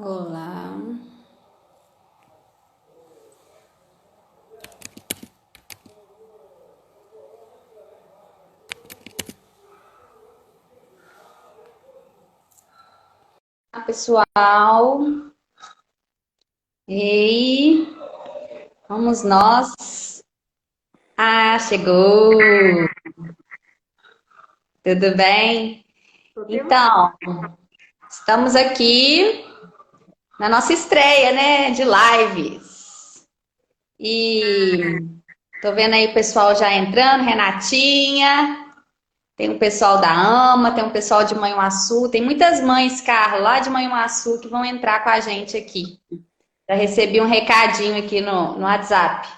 Olá. Olá, pessoal. Ei, vamos nós. Ah, chegou. Tudo bem? Tô tendo... Então, estamos aqui na nossa estreia, né, de lives. E tô vendo aí o pessoal já entrando, Renatinha. Tem o pessoal da AMA, tem o pessoal de Manhuaçu. Tem muitas mães, Carla, lá de Manhuaçu, que vão entrar com a gente aqui. Já recebi um recadinho aqui no WhatsApp.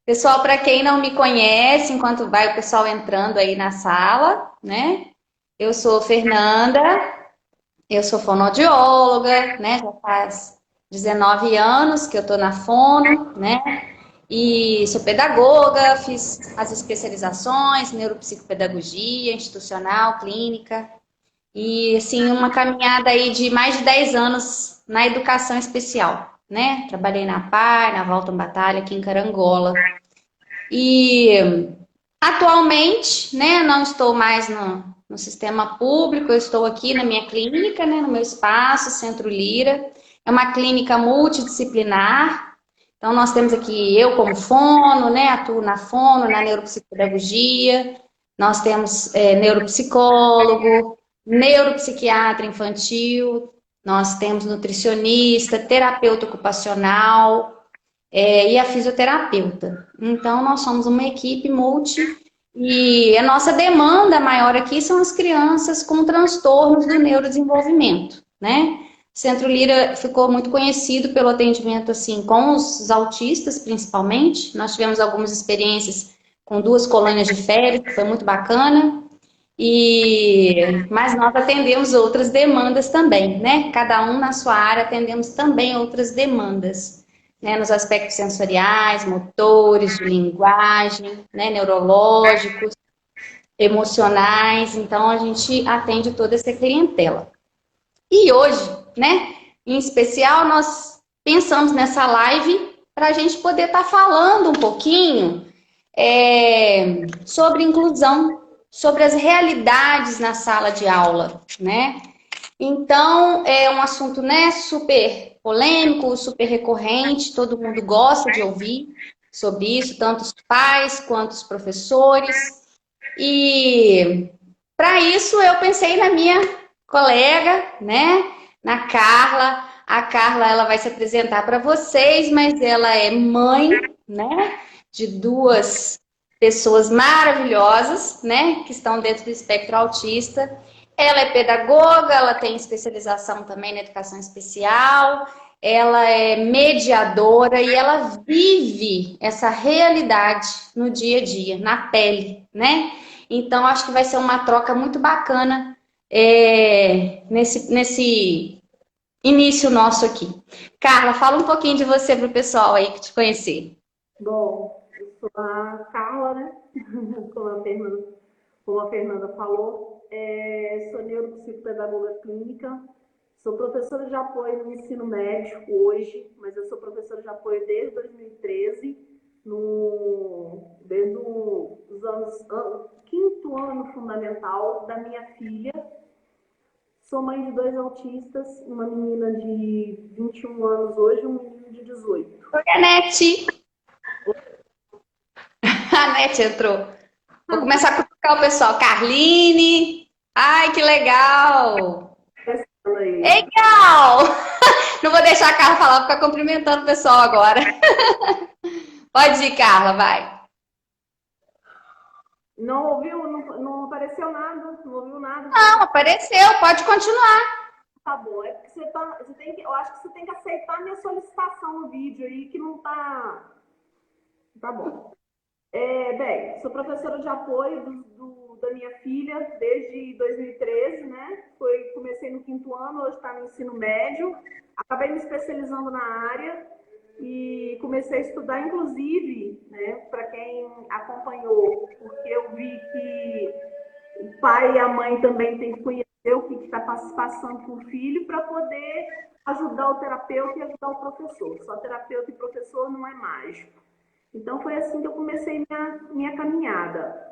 Pessoal, para quem não me conhece, enquanto vai o pessoal entrando aí na sala, né? Eu sou Fernanda, eu sou fonoaudióloga, né? Já faz 19 anos que eu tô na fono, né? E sou pedagoga, fiz as especializações, neuropsicopedagogia, institucional, clínica. E, assim, uma caminhada aí de mais de 10 anos na educação especial, né? Trabalhei na PAI, na Walton Batalha, aqui em Carangola. E atualmente, né, não estou mais no sistema público, eu estou aqui na minha clínica, né, no meu espaço, Centro Lira. É uma clínica multidisciplinar. Então, nós temos aqui eu como fono, né, atuo na fono, na neuropsicopedagogia. Nós temos neuropsicólogo, neuropsiquiatra infantil, nós temos nutricionista, terapeuta ocupacional, e a fisioterapeuta. Então, nós somos uma equipe multi e a nossa demanda maior aqui são as crianças com transtornos do neurodesenvolvimento, né? O Centro Lira ficou muito conhecido pelo atendimento assim com os autistas, principalmente. Nós tivemos algumas experiências com 2 colônias de férias, que foi muito bacana. Mas nós atendemos outras demandas também, né? Cada um na sua área atendemos também outras demandas, né? Nos aspectos sensoriais, motores, de linguagem, né? Neurológicos, emocionais. Então a gente atende toda essa clientela. E hoje, né? Em especial, nós pensamos nessa live para a gente poder estar falando um pouquinho sobre inclusão, sobre as realidades na sala de aula, né? Então, é um assunto, né, super polêmico, super recorrente, todo mundo gosta de ouvir sobre isso, tanto os pais quanto os professores. E para isso eu pensei na minha colega, né, na Carla. A Carla, ela vai se apresentar para vocês, mas ela é mãe, né, de 2 pessoas maravilhosas, né, que estão dentro do espectro autista. Ela é pedagoga, ela tem especialização também na educação especial, ela é mediadora e ela vive essa realidade no dia a dia, na pele, né? Então, acho que vai ser uma troca muito bacana nesse início nosso aqui. Carla, fala um pouquinho de você para o pessoal aí que te conhecer. Bom, eu sou a Carla, né? Como a Fernanda falou, sou neuropsicopedagoga clínica, sou professora de apoio no ensino médio hoje, mas eu sou professora de apoio desde 2013, desde os quinto ano fundamental da minha filha. Sou mãe de 2 autistas, uma menina de 21 anos hoje e um menino de 18. Oi, a Nete. A Nete entrou. Vou começar a cutucar o pessoal. Carline. Ai, que legal. Ei, Aí. Gal! Não vou deixar a Carla falar, vou ficar cumprimentando o pessoal agora. Pode ir, Carla, vai. Não ouviu? Não apareceu nada? Não ouviu nada? Não, apareceu, pode continuar. Tá bom. É porque você tem que, eu acho que você tem que aceitar a minha solicitação no vídeo aí, que não tá. Tá bom. Bem, sou professora de apoio da minha filha desde 2013, né? Comecei no quinto ano, hoje está no ensino médio. Acabei me especializando na área e comecei a estudar, inclusive, né, para quem acompanhou, porque eu vi que o pai e a mãe também têm que conhecer o que está passando com o filho para poder ajudar o terapeuta e ajudar o professor. Só terapeuta e professor não é mágico. Então, foi assim que eu comecei minha caminhada.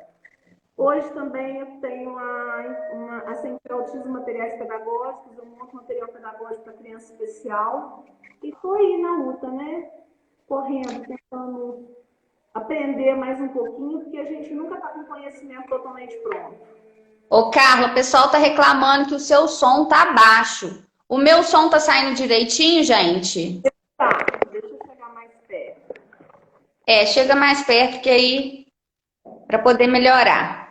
Hoje também eu tenho a Central Autismo Materiais Pedagógicos, eu monto material pedagógico para criança especial. E estou aí na luta, né? Correndo, tentando aprender mais um pouquinho, porque a gente nunca está com conhecimento totalmente pronto. Ô, Carla, o pessoal tá reclamando que o seu som tá baixo. O meu som tá saindo direitinho, gente? Tá, deixa eu chegar mais perto. Chega mais perto que aí para poder melhorar.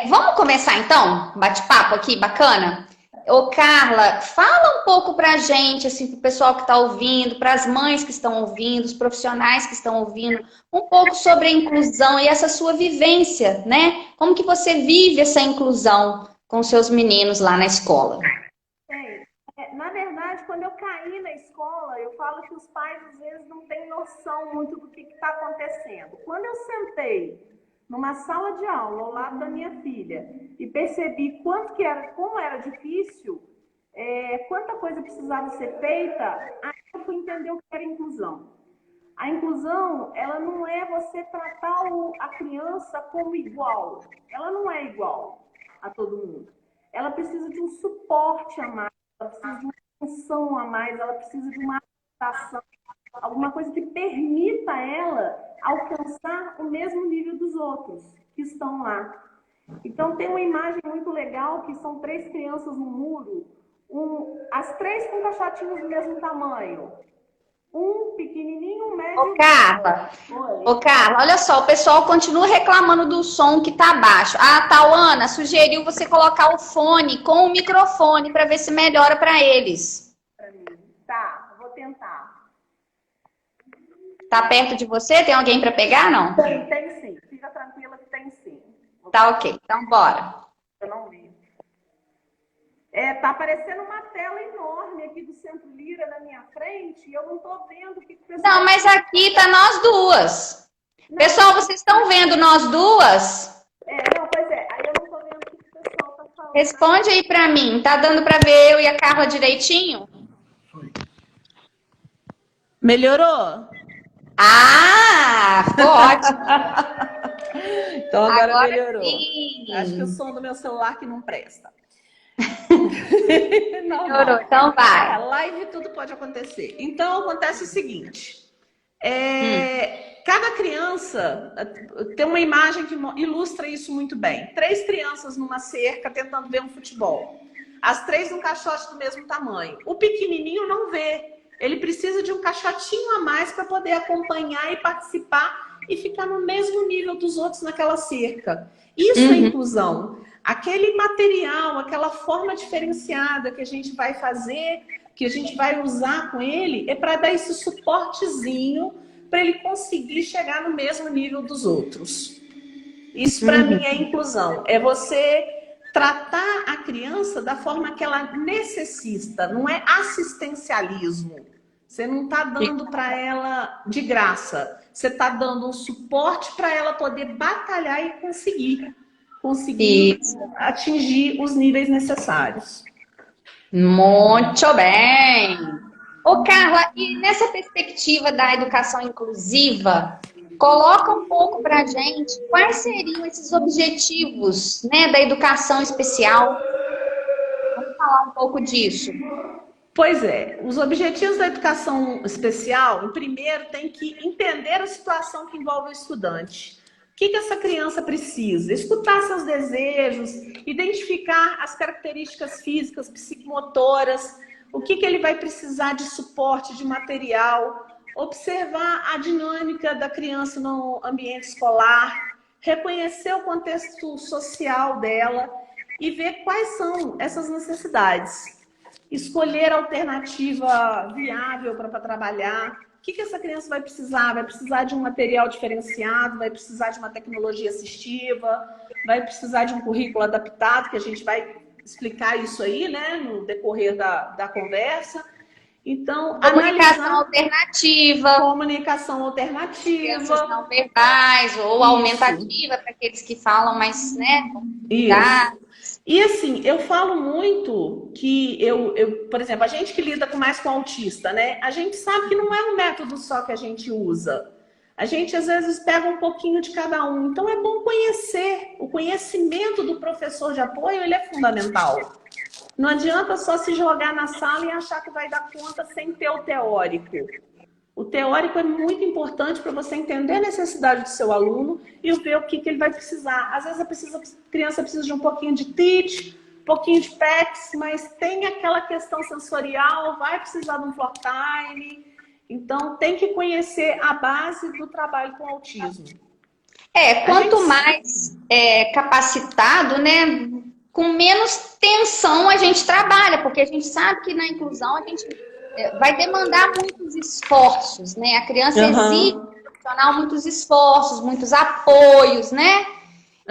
Vamos começar então? Bate-papo aqui, bacana? Ô, Carla, fala um pouco pra gente, assim, pro pessoal que está ouvindo, para as mães que estão ouvindo, os profissionais que estão ouvindo, um pouco sobre a inclusão e essa sua vivência, né? Como que você vive essa inclusão com seus meninos lá na escola? Na verdade, quando eu caí na escola, eu falo que os pais às vezes não têm noção muito do que está acontecendo. Quando eu sentei numa sala de aula ao lado da minha filha e percebi como era difícil, quanta coisa precisava ser feita, aí eu fui entender o que era inclusão. A inclusão, ela não é você tratar a criança como igual. Ela não é igual a todo mundo. Ela precisa de um suporte a mais, ela precisa de uma atenção a mais, ela precisa de uma adaptação, alguma coisa que permita a ela alcançar o mesmo nível dos outros que estão lá. Então, tem uma imagem muito legal que são 3 crianças no muro, as 3 com caixotinhos do mesmo tamanho. Um pequenininho, um médio... Ô, Carla, olha só, o pessoal continua reclamando do som que tá baixo. A Tauana sugeriu você colocar o fone com o microfone para ver se melhora para eles. Tá, vou tentar. Tá perto de você? Tem alguém para pegar, não? Tem sim. Fica tranquila que tem sim. Tá ok, então bora. Eu não vi. Tá aparecendo uma tela enorme aqui do Centro Lira na minha frente e eu não tô vendo o que o pessoal... Não, mas aqui tá nós duas. Não. Pessoal, vocês estão vendo nós duas? Não, pois é. Aí eu não tô vendo o que o pessoal tá falando. Responde aí pra mim. Tá dando pra ver eu e a Carla direitinho? Melhorou? Ah, ficou ótimo. Então agora melhorou. Sim. Acho que o som do meu celular que não presta. Melhorou, então vai. Live tudo pode acontecer. Então acontece o seguinte. Cada criança tem uma imagem que ilustra isso muito bem. 3 crianças numa cerca tentando ver um futebol. As 3 num caixote do mesmo tamanho. O pequenininho não vê. Ele precisa de um caixotinho a mais para poder acompanhar e participar e ficar no mesmo nível dos outros naquela cerca. Isso é inclusão. Aquele material, aquela forma diferenciada que a gente vai fazer, que a gente vai usar com ele, é para dar esse suportezinho para ele conseguir chegar no mesmo nível dos outros. Isso para mim é inclusão. É você tratar a criança da forma que ela necessita, não é assistencialismo. Você não está dando para ela de graça. Você está dando um suporte para ela poder batalhar e conseguir atingir os níveis necessários. Muito bem! Ô, Carla, e nessa perspectiva da educação inclusiva, coloca um pouco para a gente quais seriam esses objetivos, né, da educação especial. Vamos falar um pouco disso. Pois é, os objetivos da educação especial, primeiro, tem que entender a situação que envolve o estudante. O que essa criança precisa? Escutar seus desejos, identificar as características físicas, psicomotoras, o que ele vai precisar de suporte, de material, observar a dinâmica da criança no ambiente escolar, reconhecer o contexto social dela e ver quais são essas necessidades. Escolher a alternativa viável para trabalhar. O que essa criança vai precisar? Vai precisar de um material diferenciado, vai precisar de uma tecnologia assistiva, vai precisar de um currículo adaptado, que a gente vai explicar isso aí, né, no decorrer da conversa. Então, comunicação alternativa. Comunicação alternativa. Crianças não verbais ou aumentativa para aqueles que falam mais, né? Isso. E assim, eu falo muito que por exemplo, a gente que lida mais com autista, né? A gente sabe que não é um método só que a gente usa. A gente às vezes pega um pouquinho de cada um. Então é bom conhecer. O conhecimento do professor de apoio, ele é fundamental. Não adianta só se jogar na sala e achar que vai dar conta sem ter o teórico. O teórico é muito importante para você entender a necessidade do seu aluno e ver o que ele vai precisar. Às vezes a criança precisa de um pouquinho de TEACH, um pouquinho de PECS, mas tem aquela questão sensorial, vai precisar de um floor time. Então, tem que conhecer a base do trabalho com autismo. Quanto mais capacitado, né, com menos tensão a gente trabalha, porque a gente sabe que na inclusão a gente vai demandar muitos esforços, né? A criança exige do profissional muitos esforços, muitos apoios, né?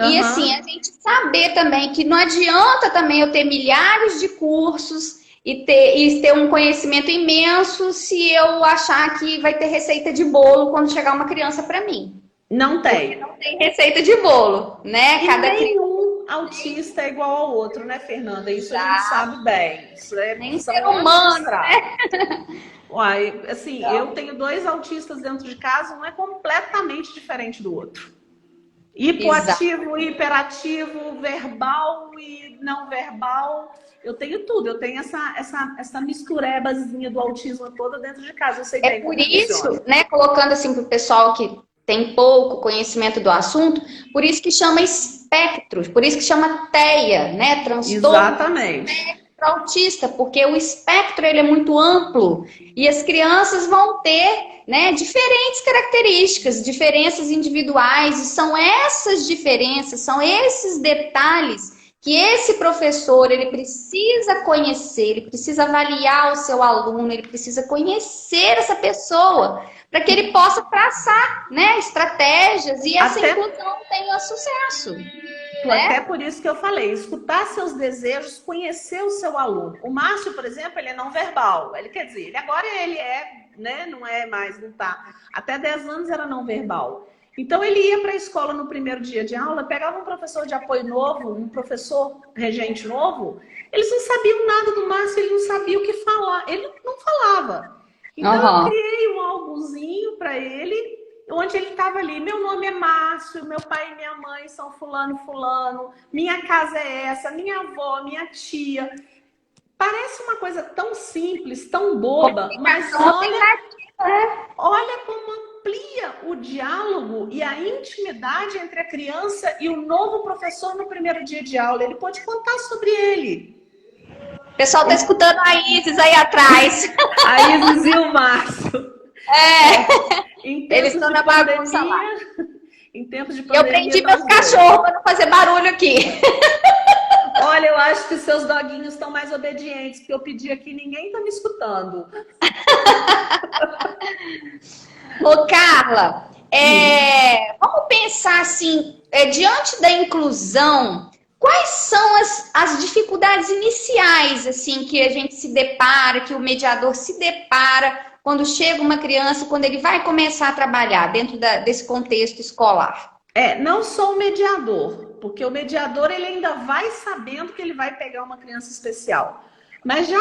E assim, a gente saber também que não adianta também eu ter milhares de cursos e ter um conhecimento imenso se eu achar que vai ter receita de bolo quando chegar uma criança para mim. Não tem. Porque não tem receita de bolo, né? E nenhum autista é igual ao outro, né, Fernanda? Isso a gente sabe bem. Isso é nem ser humano, né? Uai, assim, eu tenho 2 autistas dentro de casa, um é completamente diferente do outro. Hipoativo, hiperativo, verbal e não verbal. Eu tenho tudo, eu tenho essa misturebazinha do autismo toda dentro de casa. Eu sei bem por isso, né, colocando assim para o pessoal que tem pouco conhecimento do assunto, por isso que chama espectro, por isso que chama TEA, né? Transtorno Exatamente. autista, porque o espectro ele é muito amplo e as crianças vão ter, né, diferentes características, diferenças individuais, e são essas diferenças, são esses detalhes que esse professor ele precisa conhecer, ele precisa avaliar o seu aluno, ele precisa conhecer essa pessoa para que ele possa traçar, né, estratégias e essa inclusão tenha sucesso. Até por isso que eu falei, escutar seus desejos, conhecer o seu aluno. O Márcio, por exemplo, ele é não verbal. Ele quer dizer, agora ele né, não é mais, não tá. Até 10 anos era não verbal. Então ele ia para a escola no primeiro dia de aula, pegava um professor de apoio novo, um professor regente novo, eles não sabiam nada do Márcio, ele não sabia o que falar, ele não falava. Então eu criei um álbumzinho para ele, onde ele estava ali, meu nome é Márcio, meu pai e minha mãe são fulano, fulano, minha casa é essa, minha avó, minha tia. Parece uma coisa tão simples, tão boba, mas olha como amplia o diálogo e a intimidade entre a criança e o novo professor no primeiro dia de aula. Ele pode contar sobre ele. O pessoal está escutando a Isis aí atrás. A Isis e o Márcio. Eles estão na bagunça lá. Em tempos de pandemia, eu prendi meus cachorros para não fazer barulho aqui. Olha, eu acho que seus doguinhos estão mais obedientes, porque eu pedi aqui e ninguém está me escutando. Ô, Carla, vamos pensar assim, diante da inclusão, quais são as dificuldades iniciais assim que a gente se depara, que o mediador se depara quando chega uma criança, quando ele vai começar a trabalhar dentro desse contexto escolar? Não só o mediador, porque o mediador ele ainda vai sabendo que ele vai pegar uma criança especial. Mas já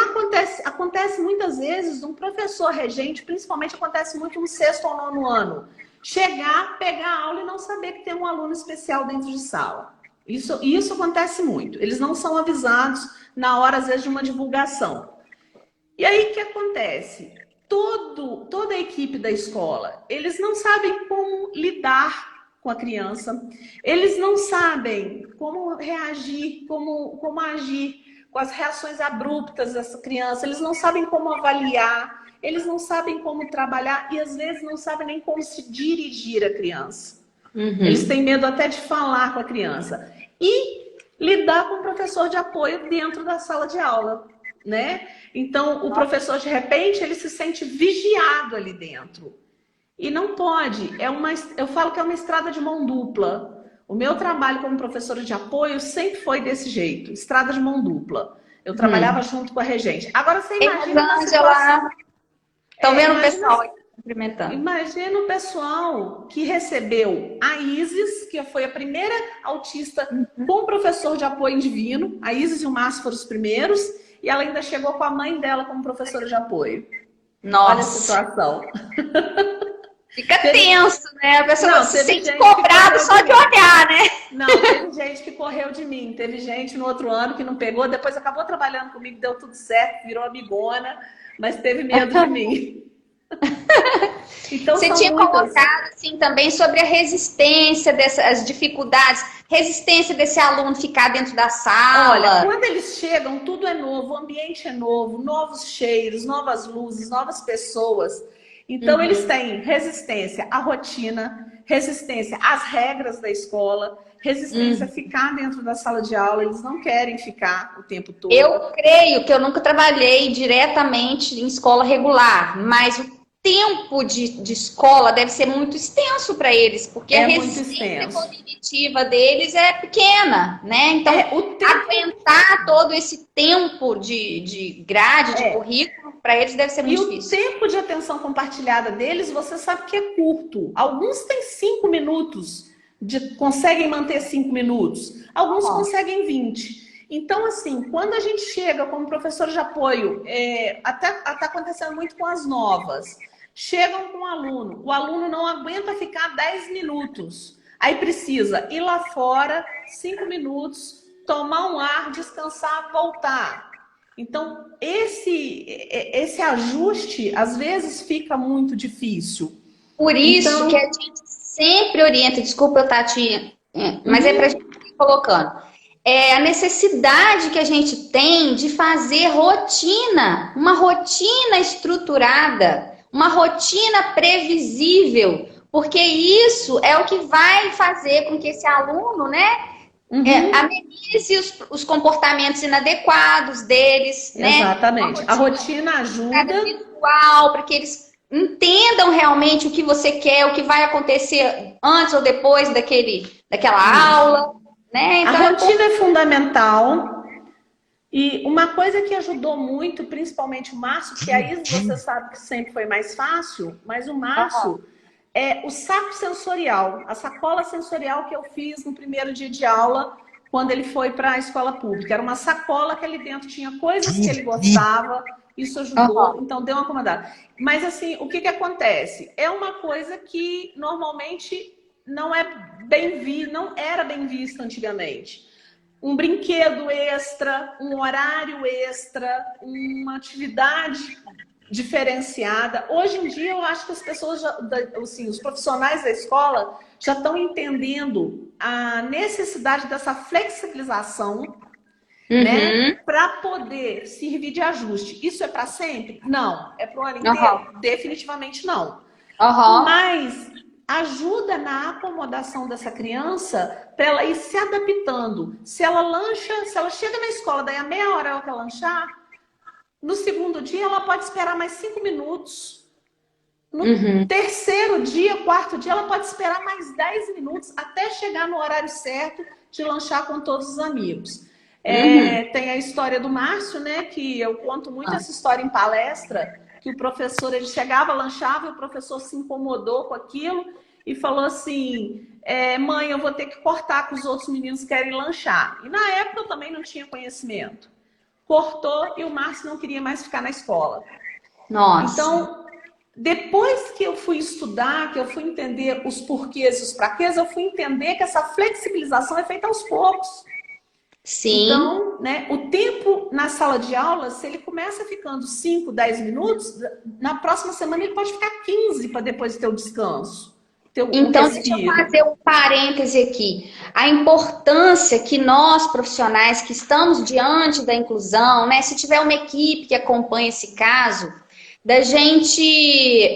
acontece muitas vezes um professor regente, principalmente acontece muito no 6º ou 9º ano, chegar, pegar a aula e não saber que tem um aluno especial dentro de sala. Isso acontece muito. Eles não são avisados na hora, às vezes, de uma divulgação. E aí, o que acontece? Toda a equipe da escola, eles não sabem como lidar com a criança, eles não sabem como reagir, como agir com as reações abruptas dessa criança, eles não sabem como avaliar, eles não sabem como trabalhar e às vezes não sabem nem como se dirigir à criança. Eles têm medo até de falar com a criança. E lidar com o professor de apoio dentro da sala de aula, né? Então, o professor, de repente, ele se sente vigiado ali dentro. E não pode. Eu falo que é uma estrada de mão dupla. O meu trabalho como professora de apoio sempre foi desse jeito, estrada de mão dupla. Eu trabalhava junto com a regente. Agora você imagina uma situação... Estão vendo o pessoal? cumprimentando. Imagina o pessoal que recebeu a Isis, que foi a primeira autista com professor de apoio divino. A Isis e o Márcio foram os primeiros. E ela ainda chegou com a mãe dela como professora de apoio. Nossa. Olha a situação. Fica tenso, né? A pessoa se sente gente cobrado só de olhar, né? Não, teve gente que correu de mim. Teve gente no outro ano que não pegou. Depois acabou trabalhando comigo, deu tudo certo, virou amigona. Mas teve medo de mim. Então, você tinha colocado assim, também sobre a resistência dessas dificuldades, resistência desse aluno ficar dentro da sala. Olha, quando eles chegam, tudo é novo, o ambiente é novo, novos cheiros, novas luzes, novas pessoas. Então, eles têm resistência à rotina, resistência às regras da escola, resistência a ficar dentro da sala de aula, eles não querem ficar o tempo todo. Eu creio que eu nunca trabalhei diretamente em escola regular, mas o tempo de escola deve ser muito extenso para eles, porque a resistência cognitiva deles é pequena, né? Então, aguentar todo esse tempo de grade, de currículo, para eles deve ser muito difícil. E o tempo de atenção compartilhada deles, você sabe que é curto. Alguns têm 5 minutos, conseguem manter 5 minutos. Alguns conseguem 20. Então, assim, quando a gente chega como professor de apoio, até está acontecendo muito com as novas, chegam com o aluno não aguenta ficar 10 minutos, aí precisa ir lá fora, 5 minutos, tomar um ar, descansar, voltar. Então, esse ajuste, às vezes, fica muito difícil. Por isso que a gente sempre orienta, desculpa eu estar mas é para a gente ir colocando. É a necessidade que a gente tem de fazer rotina, uma rotina estruturada, uma rotina previsível, porque isso é o que vai fazer com que esse aluno, né, amenize os comportamentos inadequados deles, né? Exatamente. A rotina ajuda. Visual, para que eles entendam realmente o que você quer, o que vai acontecer antes ou depois daquela aula. Né? Então, a rotina é fundamental. E uma coisa que ajudou muito, principalmente o Márcio, que aí você sabe que sempre foi mais fácil, mas o Márcio é o saco sensorial, a sacola sensorial que eu fiz no primeiro dia de aula, quando ele foi para a escola pública. Era uma sacola que ali dentro tinha coisas que ele gostava, isso ajudou, então deu uma acomodada. Mas assim, o que acontece? É uma coisa que normalmente não era bem vista antigamente. Um brinquedo extra, um horário extra, uma atividade diferenciada. Hoje em dia, eu acho que as pessoas, assim, os profissionais da escola já estão entendendo a necessidade dessa flexibilização, né, para poder servir de ajuste. Isso é para sempre? Não. É para o ano inteiro? Definitivamente não. Mas ajuda na acomodação dessa criança para ela ir se adaptando. Se ela lancha, se ela chega na escola, daí a meia hora ela quer lanchar, no segundo dia ela pode esperar mais 5 minutos. No terceiro dia, quarto dia, ela pode esperar mais 10 minutos até chegar no horário certo de lanchar com todos os amigos. Tem a história do Márcio, né, que eu conto muito essa história em palestra, que o professor, ele chegava, lanchava, e o professor se incomodou com aquilo e falou assim, mãe, eu vou ter que cortar que os outros meninos querem lanchar. E na época eu também não tinha conhecimento. Cortou e o Márcio não queria mais ficar na escola. Nossa. Então, depois que eu fui estudar, que eu fui entender os porquês e os praquês, eu fui entender que essa flexibilização é feita aos poucos. Sim. Então, né, o tempo na sala de aula, se ele começa ficando 5, 10 minutos, na próxima semana ele pode ficar 15 para depois ter o descanso. Então, deixa eu fazer um parêntese aqui. A importância que nós, profissionais, que estamos diante da inclusão, né, se tiver uma equipe que acompanha esse caso, da gente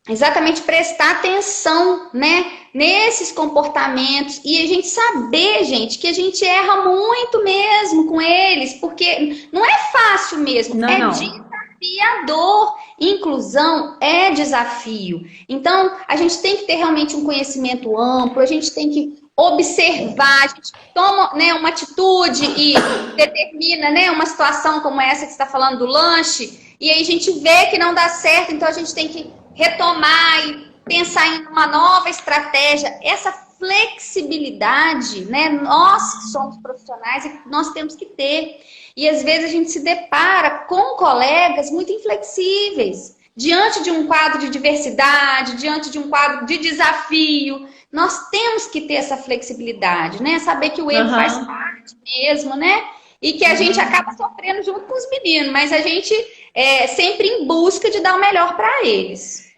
exatamente prestar atenção, né, nesses comportamentos e a gente saber, gente, que a gente erra muito mesmo com eles, porque não é fácil mesmo, desafiador. Inclusão é desafio. Então, a gente tem que ter realmente um conhecimento amplo, a gente tem que observar, a gente toma, né, uma atitude e determina, né, uma situação como essa que você está falando do lanche, e aí a gente vê que não dá certo, então a gente tem que retomar e pensar em uma nova estratégia. Essa flexibilidade, né, nós que somos profissionais, nós temos que ter. E às vezes a gente se depara com colegas muito inflexíveis, diante de um quadro de diversidade, diante de um quadro de desafio. Nós temos que ter essa flexibilidade, né? Saber que o erro faz parte mesmo, né? E que a gente acaba sofrendo junto com os meninos, mas a gente é sempre em busca de dar o melhor para eles.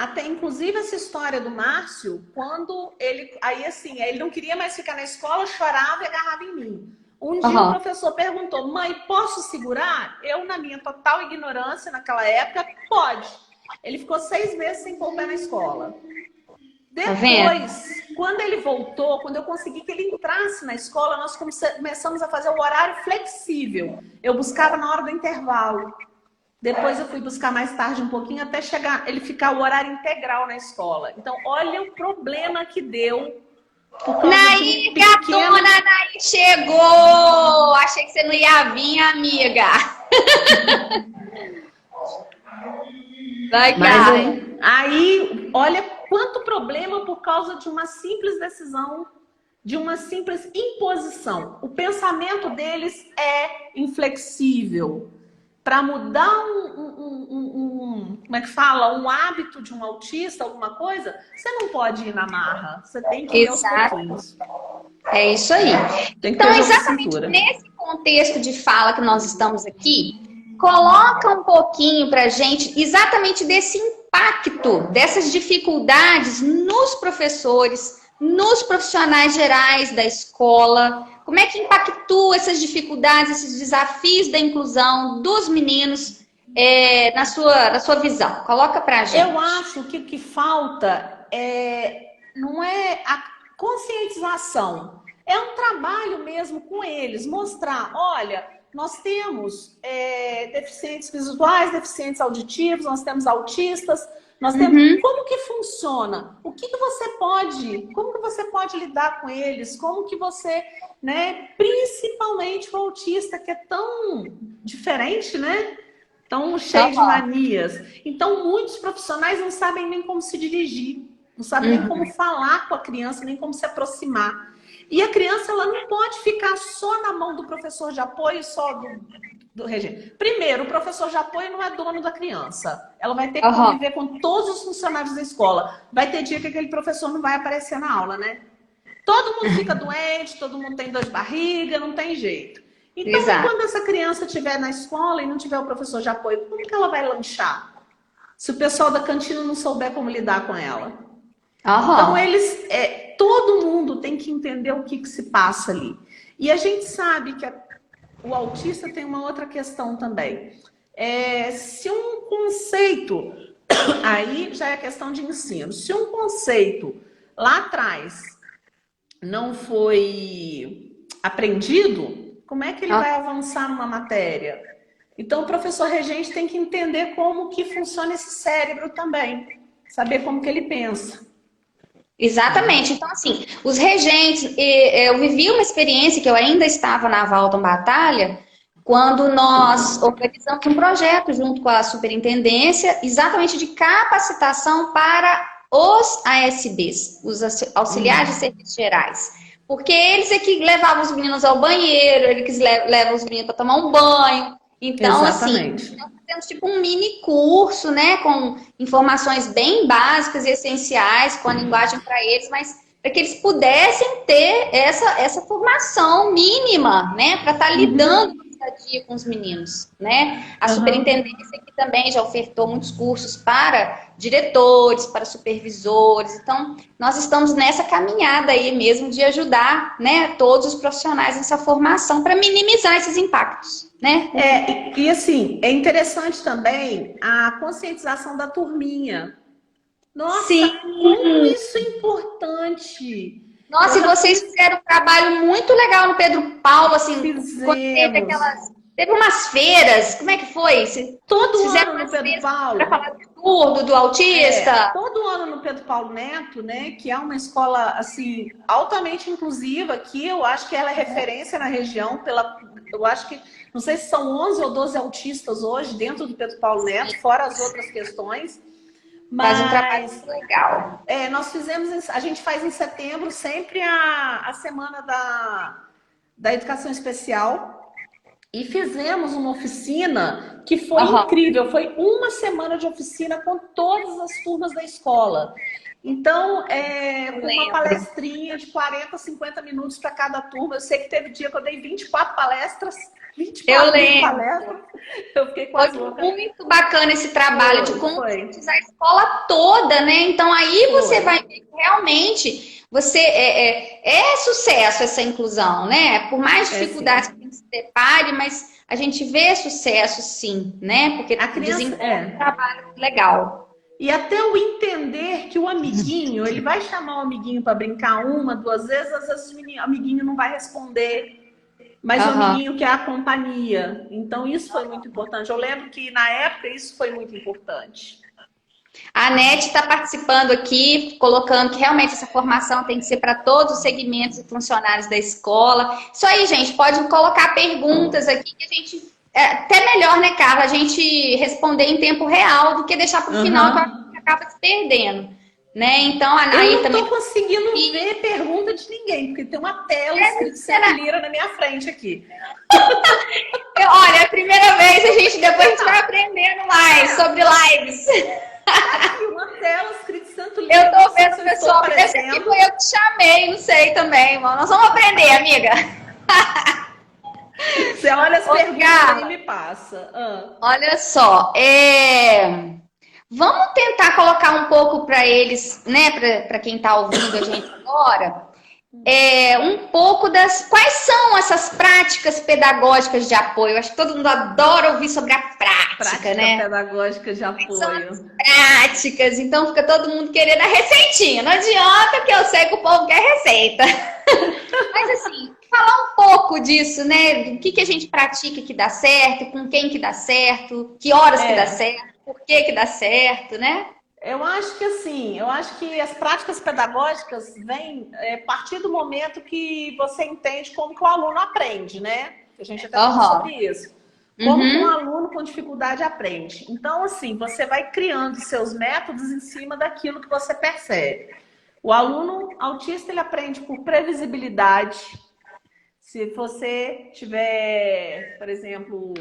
Até inclusive essa história do Márcio, quando ele, aí assim, ele não queria mais ficar na escola, chorava e agarrava em mim. Um dia o professor perguntou: mãe, posso segurar? Eu, na minha total ignorância naquela época, pode. Ele ficou 6 meses sem pôr o pé na escola. Depois, quando ele voltou, quando eu consegui que ele entrasse na escola, nós começamos a fazer o horário flexível. Eu buscava na hora do intervalo. Depois eu fui buscar mais tarde um pouquinho, até chegar ele ficar o horário integral na escola. Então, olha o problema que deu. Naí, gatona, Naí chegou! Achei que você não ia vir, amiga. Vai, cara. Aí, olha quanto problema por causa de uma simples decisão, de uma simples imposição. O pensamento deles é inflexível. Para mudar como é que fala? Um hábito de um autista, alguma coisa, você não pode ir na marra. Você tem que ir aos pouquinhos. É isso aí. Então, exatamente nesse contexto de fala que nós estamos aqui, coloca um pouquinho pra gente exatamente desse impacto, dessas dificuldades nos professores, nos profissionais gerais da escola. Como é que impactua essas dificuldades, esses desafios da inclusão dos meninos na sua visão? Coloca pra gente. Eu acho que o que falta não é a conscientização. É um trabalho mesmo com eles. Mostrar, olha, nós temos deficientes visuais, deficientes auditivos, nós temos autistas, nós temos como que funciona, o que você pode, como que você pode lidar com eles, como que você, né, principalmente o autista que é tão diferente, né, tão cheio de manias. Então muitos profissionais não sabem nem como se dirigir, não sabem nem como falar com a criança, nem como se aproximar. E a criança, ela não pode ficar só na mão do professor de apoio, só do regente. Primeiro, o professor de apoio não é dono da criança. Ela vai ter que conviver com todos os funcionários da escola. Vai ter dia que aquele professor não vai aparecer na aula, né? Todo mundo fica doente, todo mundo tem dor de barriga, não tem jeito. Então, quando essa criança estiver na escola e não tiver o professor de apoio, como que ela vai lanchar? Se o pessoal da cantina não souber como lidar com ela. Então, eles... todo mundo tem que entender o que se passa ali. E a gente sabe que o autista tem uma outra questão também. Se um conceito, aí já é questão de ensino, se um conceito lá atrás não foi aprendido, como é que ele vai avançar numa matéria? Então o professor regente tem que entender como que funciona esse cérebro também, saber como que ele pensa. Exatamente. Então, assim, os regentes, eu vivi uma experiência que eu ainda estava na Valton Batalha, quando nós organizamos um projeto junto com a superintendência, exatamente de capacitação para os ASBs, os auxiliares de serviços gerais. Porque eles é que levavam os meninos ao banheiro, eles que levam os meninos para tomar um banho. Então, assim, nós temos tipo um mini curso, né, com informações bem básicas e essenciais, com a linguagem para eles, mas para que eles pudessem ter essa formação mínima, né, para estar lidando no dia a dia com os meninos, né? A superintendência aqui também já ofertou muitos cursos para diretores, para supervisores. Então, nós estamos nessa caminhada aí mesmo de ajudar, né, todos os profissionais nessa formação para minimizar esses impactos. Né? E assim, é interessante também a conscientização da turminha. Nossa, como isso é importante. Nossa, e vocês fizeram um trabalho muito legal no Pedro Paulo, assim, quando teve Teve umas feiras, como é que foi? Todo Fizeram ano no umas Pedro feiras Paulo. para falar do surdo, do autista? Todo ano no Pedro Paulo Neto, né, que é uma escola assim altamente inclusiva, que eu acho que ela é referência na região eu acho que não sei se são 11 ou 12 autistas hoje dentro do Pedro Paulo Neto, fora as outras questões. Faz um trabalho Mas muito legal. nós fizemos, a gente faz em setembro sempre a semana da educação especial. E fizemos uma oficina que foi incrível. Foi uma semana de oficina com todas as turmas da escola. Então, com uma palestrinha de 40, 50 minutos para cada turma. Eu sei que teve dia que eu dei 24 palestras. 24 palestras. Eu fiquei quase louca. Foi muito bacana esse trabalho de conscientizar a escola toda, né? Então, aí você vai ver que realmente é sucesso essa inclusão, né? Por mais dificuldades que a gente se depare, mas a gente vê sucesso sim, né? Porque a criança desenvolve um trabalho legal. E até o entender que o amiguinho, ele vai chamar o amiguinho para brincar uma, duas vezes, às vezes o amiguinho não vai responder, mas o amiguinho quer a companhia. Então isso foi muito importante. Eu lembro que na época isso foi muito importante. A NET está participando aqui, colocando que realmente essa formação tem que ser para todos os segmentos e funcionários da escola. Isso aí, gente, pode colocar perguntas aqui que a gente... até melhor, né, Carla, a gente responder em tempo real do que deixar para o final, que a gente acaba se perdendo. Né? Então, eu não estou conseguindo ver pergunta de ninguém, porque tem uma tela escrito Sena Lira na minha frente aqui. Olha, é a primeira vez, depois a gente vai aprendendo mais sobre lives. Aqui uma tela escrito Santo Lira. Eu tô vendo, pessoal, esse aqui foi eu que chamei, não sei também, mano. Nós vamos aprender, amiga. Você olha as perguntas e me passa. Olha só, vamos tentar colocar um pouco para eles, né, para quem está ouvindo a gente agora, um pouco quais são essas práticas pedagógicas de apoio. Eu acho que todo mundo adora ouvir sobre a prática, né? Pedagógica de apoio. São as práticas, então fica todo mundo querendo a receitinha. Não adianta, que eu sei que o povo quer receita. Mas assim, falar um pouco disso, né? Do que a gente pratica que dá certo, com quem que dá certo, que horas que dá certo, por que dá certo, né? Eu acho que assim, as práticas pedagógicas vêm a partir do momento que você entende como que o aluno aprende, né? A gente até falou sobre isso. Como que um aluno com dificuldade aprende. Então, assim, você vai criando seus métodos em cima daquilo que você percebe. O aluno autista, ele aprende por previsibilidade. Se você tiver, por exemplo,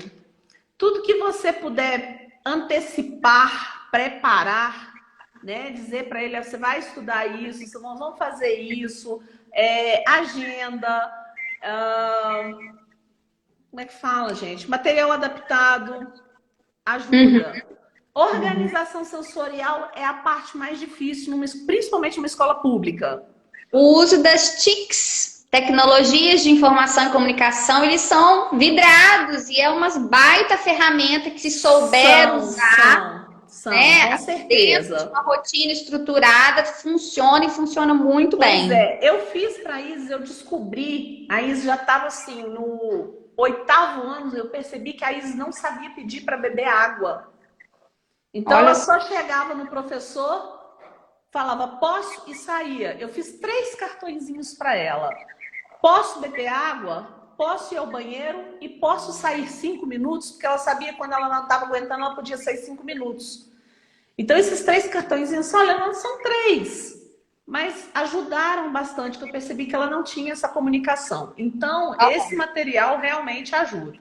tudo que você puder antecipar, preparar, né? Dizer para ele, você vai estudar isso, nós vamos fazer isso, agenda, como é que fala, gente? Material adaptado, ajuda. Organização sensorial é a parte mais difícil, principalmente numa escola pública. O uso das TICs, tecnologias de informação e comunicação, eles são vidrados e é umas baita ferramenta que se souber usar, com certeza. Dentro de uma rotina estruturada, funciona e funciona muito bem. Eu fiz para a Isis, eu descobri, a Isis já estava assim, no 8º ano, eu percebi que a Isis não sabia pedir para beber água. Então ela só chegava no professor, falava posso e saía. Eu fiz 3 cartõezinhos para ela. Posso beber água, posso ir ao banheiro e posso sair 5 minutos, porque ela sabia que quando ela não estava aguentando, ela podia sair 5 minutos. Então esses 3 cartõezinhos, olha, não são 3, mas ajudaram bastante, que eu percebi que ela não tinha essa comunicação. Então esse material realmente ajuda,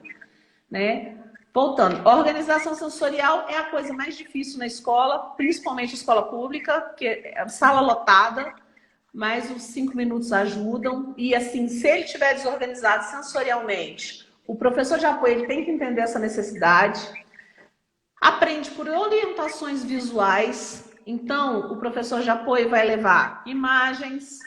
né? Voltando, organização sensorial é a coisa mais difícil na escola, principalmente escola pública, que é sala lotada, mas os 5 minutos ajudam. E assim, se ele estiver desorganizado sensorialmente, o professor de apoio ele tem que entender essa necessidade. Aprende por orientações visuais. Então, o professor de apoio vai levar imagens.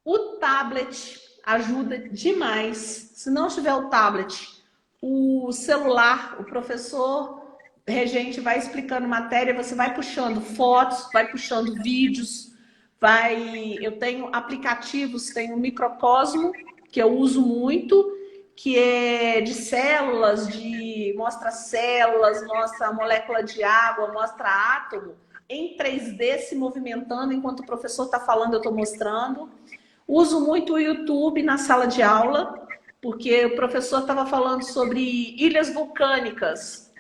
O tablet ajuda demais. Se não tiver o tablet, o celular, o professor regente vai explicando matéria, você vai puxando fotos, vai puxando vídeos, eu tenho aplicativos, tenho o Microcosmo, que eu uso muito, que é de células, mostra células, mostra molécula de água, mostra átomo, em 3D se movimentando, enquanto o professor está falando, eu estou mostrando. Uso muito o YouTube na sala de aula, porque o professor estava falando sobre ilhas vulcânicas.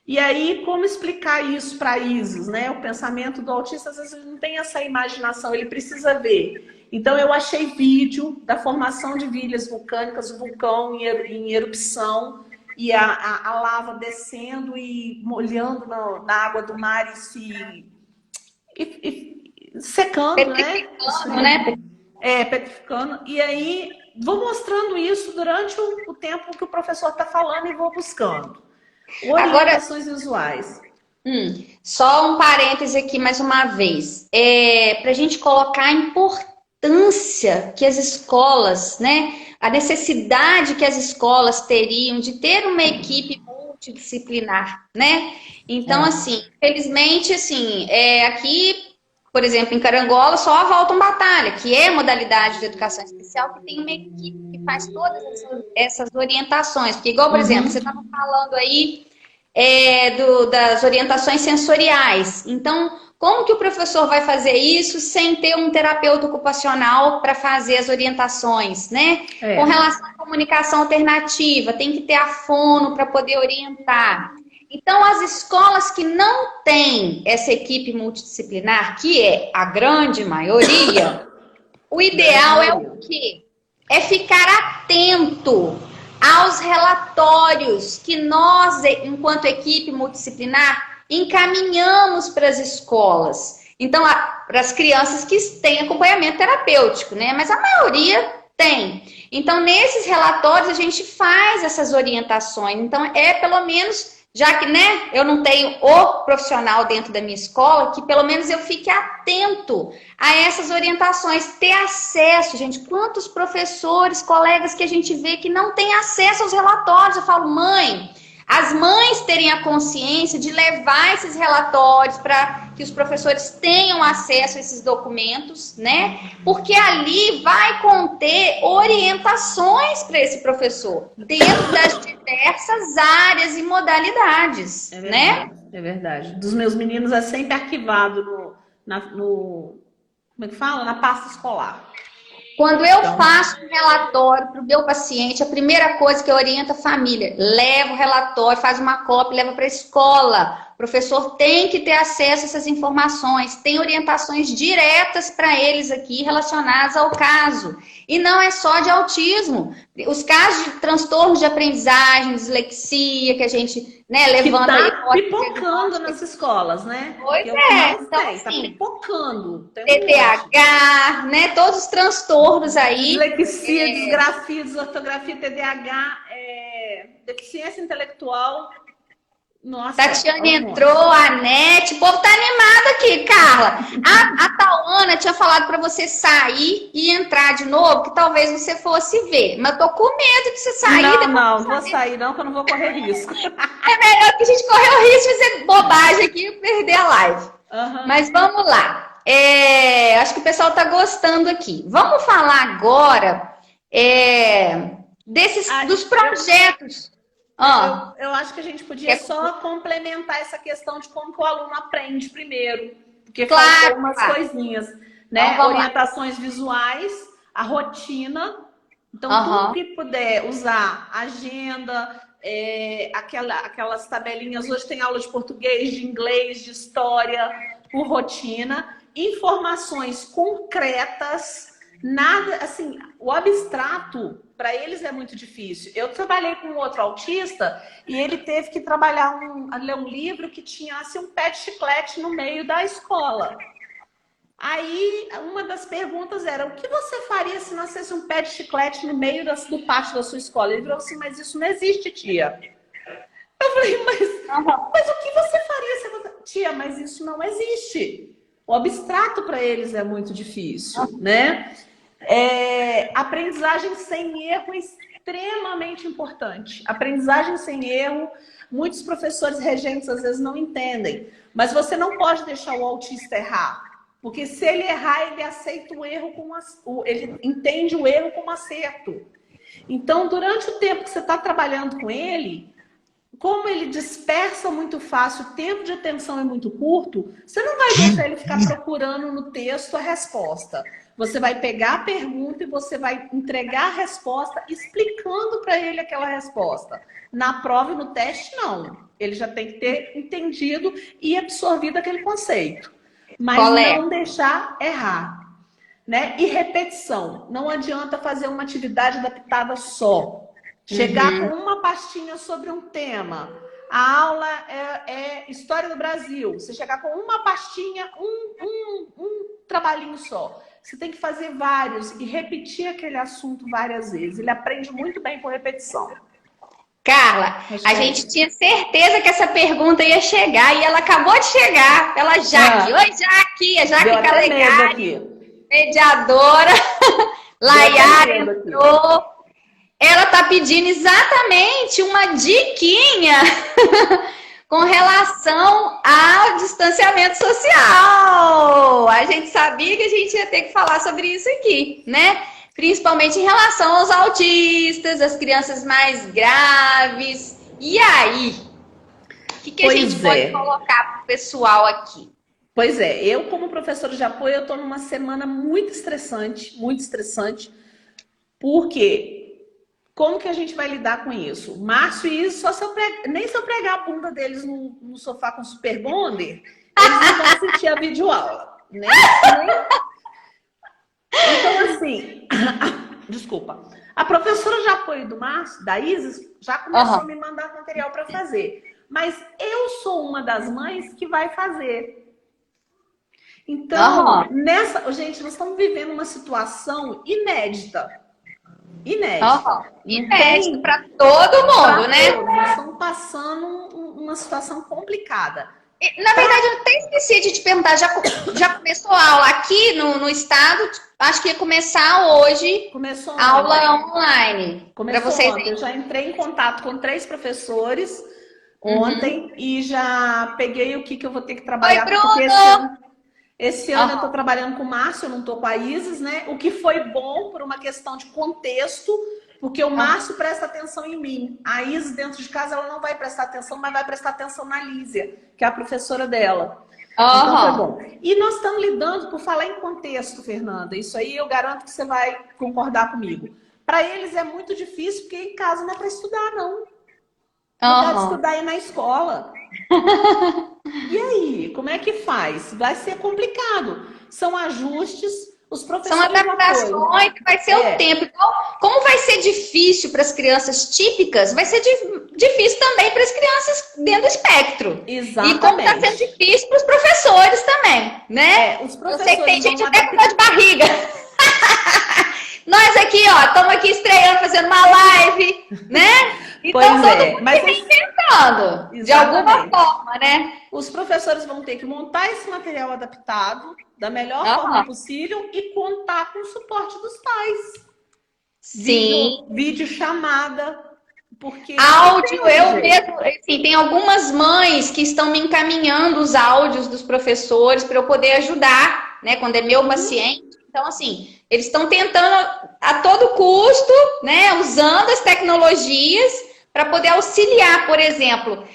E aí, como explicar isso para Isis, né? O pensamento do autista, às vezes, ele não tem essa imaginação, ele precisa ver. Então, eu achei vídeo da formação de ilhas vulcânicas, o vulcão em erupção, e a lava descendo e molhando na água do mar e secando, né? Petrificando. E aí, vou mostrando isso durante o tempo que o professor está falando e vou buscando. Orientações visuais. Só um parêntese aqui mais uma vez. Para a gente colocar a importância que as escolas, né? A necessidade que as escolas teriam de ter uma equipe multidisciplinar, né? Então, assim, felizmente, assim, aqui, por exemplo, em Carangola, só a Volta Batalha, que é modalidade de educação especial, que tem uma equipe que faz todas essas orientações. Porque, igual, por exemplo, você estava falando aí das orientações sensoriais. Então, como que o professor vai fazer isso sem ter um terapeuta ocupacional para fazer as orientações, né? Com relação à comunicação alternativa, tem que ter a fono para poder orientar. Então, as escolas que não têm essa equipe multidisciplinar, que é a grande maioria, o ideal é o quê? É ficar atento aos relatórios que nós, enquanto equipe multidisciplinar, encaminhamos para as escolas. Então, para as crianças que têm acompanhamento terapêutico, né? Mas a maioria tem. Então, nesses relatórios, a gente faz essas orientações. Então, pelo menos, já que, né, eu não tenho o profissional dentro da minha escola, que pelo menos eu fique atento a essas orientações, ter acesso, gente. Quantos professores, colegas que a gente vê que não têm acesso aos relatórios? Eu falo, mãe, as mães terem a consciência de levar esses relatórios para que os professores tenham acesso a esses documentos, né? Porque ali vai conter orientações para esse professor, dentro das diversas áreas e modalidades, né? É verdade. Dos meus meninos é sempre arquivado como é que fala? Na pasta escolar. Quando eu faço um relatório para o meu paciente, a primeira coisa que eu oriento a família, leva o relatório, faz uma cópia, leva para a escola. O professor tem que ter acesso a essas informações, tem orientações diretas para eles aqui relacionadas ao caso. E não é só de autismo. Os casos de transtornos de aprendizagem, dislexia, que a gente, né, levanta aí. Tá pipocando nas escolas, né? Pois é. Então, assim, tá pipocando. TDAH, né? Todos os transtornos aí. Dislexia, disgrafia, desortografia, TDAH, deficiência intelectual. Nossa, Tatiane entrou, a Nete, o povo tá animado aqui, Carla. A Tauana tinha falado para você sair e entrar de novo, que talvez você fosse ver. Mas eu tô com medo de você sair. Não vou sair não, que eu não vou correr risco. É melhor que a gente correr o risco de fazer bobagem aqui e perder a live. Mas vamos lá. Acho que o pessoal tá gostando aqui. Vamos falar agora dos projetos. Eu acho que a gente podia só complementar essa questão de como que o aluno aprende primeiro. Porque faltou umas coisinhas, né? Então, orientações visuais, a rotina. Então, tudo que puder usar, agenda, aquelas tabelinhas. Hoje tem aula de português, de inglês, de história, por rotina. Informações concretas. Nada, assim, o abstrato, para eles é muito difícil. Eu trabalhei com outro autista e ele teve que ler um livro que tinha assim, um pé de chiclete no meio da escola. Aí, uma das perguntas era, o que você faria se nascesse um pé de chiclete no meio do pátio da sua escola? Ele falou assim, mas isso não existe, tia. Eu falei, mas o que você faria? Tia, mas isso não existe. O abstrato para eles é muito difícil, né? Aprendizagem sem erro é extremamente importante. Aprendizagem sem erro, muitos professores regentes às vezes não entendem. Mas você não pode deixar o autista errar. Porque se ele errar, ele aceita o erro ele entende o erro como acerto. Então, durante o tempo que você está trabalhando com ele, como ele dispersa muito fácil, o tempo de atenção é muito curto, você não vai deixar ele ficar procurando no texto a resposta. Você vai pegar a pergunta e você vai entregar a resposta explicando para ele aquela resposta. Na prova e no teste, não. Ele já tem que ter entendido e absorvido aquele conceito. Mas não deixar errar. Né? E repetição. Não adianta fazer uma atividade adaptada só. Chegar com uma pastinha sobre um tema. A aula é História do Brasil. Você chegar com uma pastinha, um trabalhinho só. Você tem que fazer vários e repetir aquele assunto várias vezes. Ele aprende muito bem por repetição. Carla, a gente tinha certeza que essa pergunta ia chegar e ela acabou de chegar. Ela Jaque. Oi, Jaque. A Jaque Calegari, mediadora. Laiara entrou. Ela tá pedindo exatamente uma diquinha com relação ao distanciamento social. A gente sabia que a gente ia ter que falar sobre isso aqui, né? Principalmente em relação aos autistas, as crianças mais graves. E aí? O que a gente pode colocar para o pessoal aqui? Pois é, eu como professora de apoio, eu estou numa semana muito estressante, porque como que a gente vai lidar com isso? Márcio e Isa, nem se eu pregar a bunda deles no sofá com super bonder, eles não vão assistir a videoaula, né? Então, assim, desculpa. A professora de apoio do Márcio, da Isis, já começou a me mandar material para fazer. Mas eu sou uma das mães que vai fazer. Então, gente, nós estamos vivendo uma situação inédita. Inédita para todo mundo, né? Nós estamos passando uma situação complicada. Na verdade, eu até esqueci de te perguntar, já começou a aula aqui no estado? Acho que ia começar hoje. Começou aula online. Começou ontem. Eu já entrei em contato com 3 professores ontem e já peguei o que eu vou ter que trabalhar. Oi, Bruno! Esse ano eu estou trabalhando com o Márcio, eu não estou com a Isis, né? O que foi bom por uma questão de contexto, porque o Márcio presta atenção em mim. A Isis, dentro de casa, ela não vai prestar atenção, mas vai prestar atenção na Lísia, que é a professora dela. Então foi bom. E nós estamos lidando, por falar em contexto, Fernanda, isso aí eu garanto que você vai concordar comigo. Para eles é muito difícil, porque em casa não é para estudar, não. Não pode estudar aí na escola. E aí, como é que faz? Vai ser complicado. São ajustes, os professores... São adaptações, vai ser o tempo. Então, como vai ser difícil para as crianças típicas, vai ser difícil também para as crianças dentro do espectro. Exatamente. E como está sendo difícil para os professores também, né? Os professores, eu sei que tem gente até com dor de barriga. Nós aqui, ó, estamos aqui estreando, fazendo uma live, né? Então, todo mundo se reinventando, de alguma forma, né? Os professores vão ter que montar esse material adaptado da melhor forma possível e contar com o suporte dos pais. Sim. Vídeo chamada, porque... Áudio, eu mesmo, assim, tem algumas mães que estão me encaminhando os áudios dos professores para eu poder ajudar, né? Quando é meu paciente. Então, assim, eles estão tentando a todo custo, né? Usando as tecnologias para poder auxiliar, por exemplo.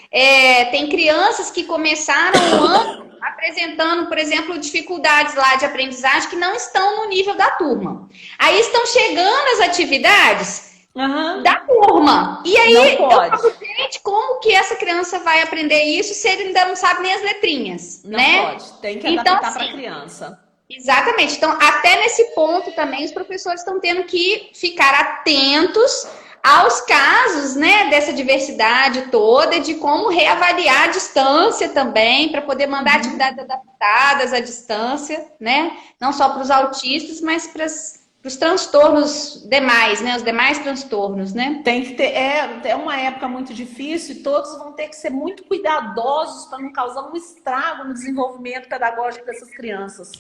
Tem crianças que começaram o ano apresentando, por exemplo, dificuldades lá de aprendizagem que não estão no nível da turma. Aí estão chegando as atividades da turma. E aí eu falo, gente, como que essa criança vai aprender isso se ele ainda não sabe nem as letrinhas? Não pode, tem que adaptar para a criança. Exatamente. Então, até nesse ponto também, os professores estão tendo que ficar atentos aos casos, né, dessa diversidade toda, de como reavaliar a distância também, para poder mandar atividades adaptadas à distância, né? Não só para os autistas, mas para os transtornos demais, né? Os demais transtornos, né? Tem que ter, é uma época muito difícil e todos vão ter que ser muito cuidadosos para não causar um estrago no desenvolvimento pedagógico dessas crianças.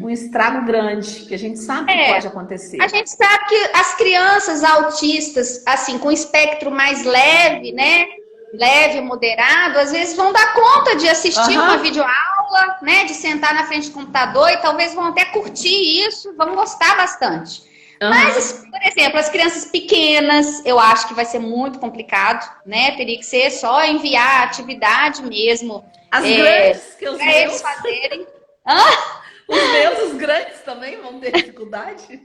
Um estrago grande, que a gente sabe que pode acontecer. A gente sabe que as crianças autistas, assim, com espectro mais leve, né? Leve, moderado, às vezes vão dar conta de assistir uma videoaula, né? De sentar na frente do computador e talvez vão até curtir isso, vão gostar bastante. Aham. Por exemplo, as crianças pequenas, eu acho que vai ser muito complicado, né? Teria que ser só enviar a atividade mesmo, As grandes, que os para eles meus, fazerem. os grandes também vão ter dificuldade.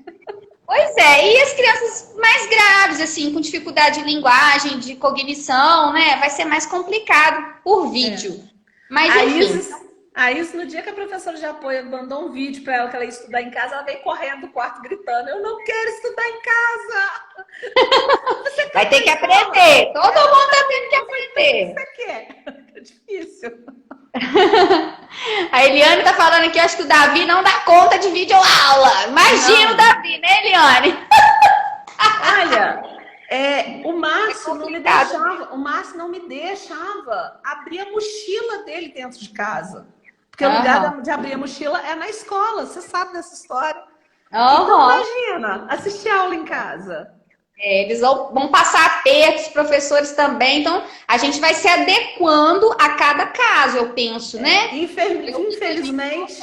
Pois é, e as crianças mais graves, assim, com dificuldade de linguagem, de cognição, né? Vai ser mais complicado por vídeo. Mas, A enfim. Isis, a Isis, no dia que a professora de apoio mandou um vídeo para ela que ela ia estudar em casa, ela veio correndo do quarto gritando: eu não quero estudar em casa! Vai ter que aprender. Todo mundo tá tendo que aprender. Você quer? É difícil. A Eliane tá falando aqui, acho que o Davi não dá conta de videoaula. Imagina Não. o Davi, né, Eliane? Olha, o Márcio não me complicado. deixava, abrir a mochila dele dentro de casa. Porque o Aham. lugar de abrir a mochila é na escola, você sabe dessa história. Então, Aham. imagina, assistir aula em casa. Eles vão passar apertos, os professores também. Então, a gente vai se adequando a cada caso, eu penso, né? Infelizmente,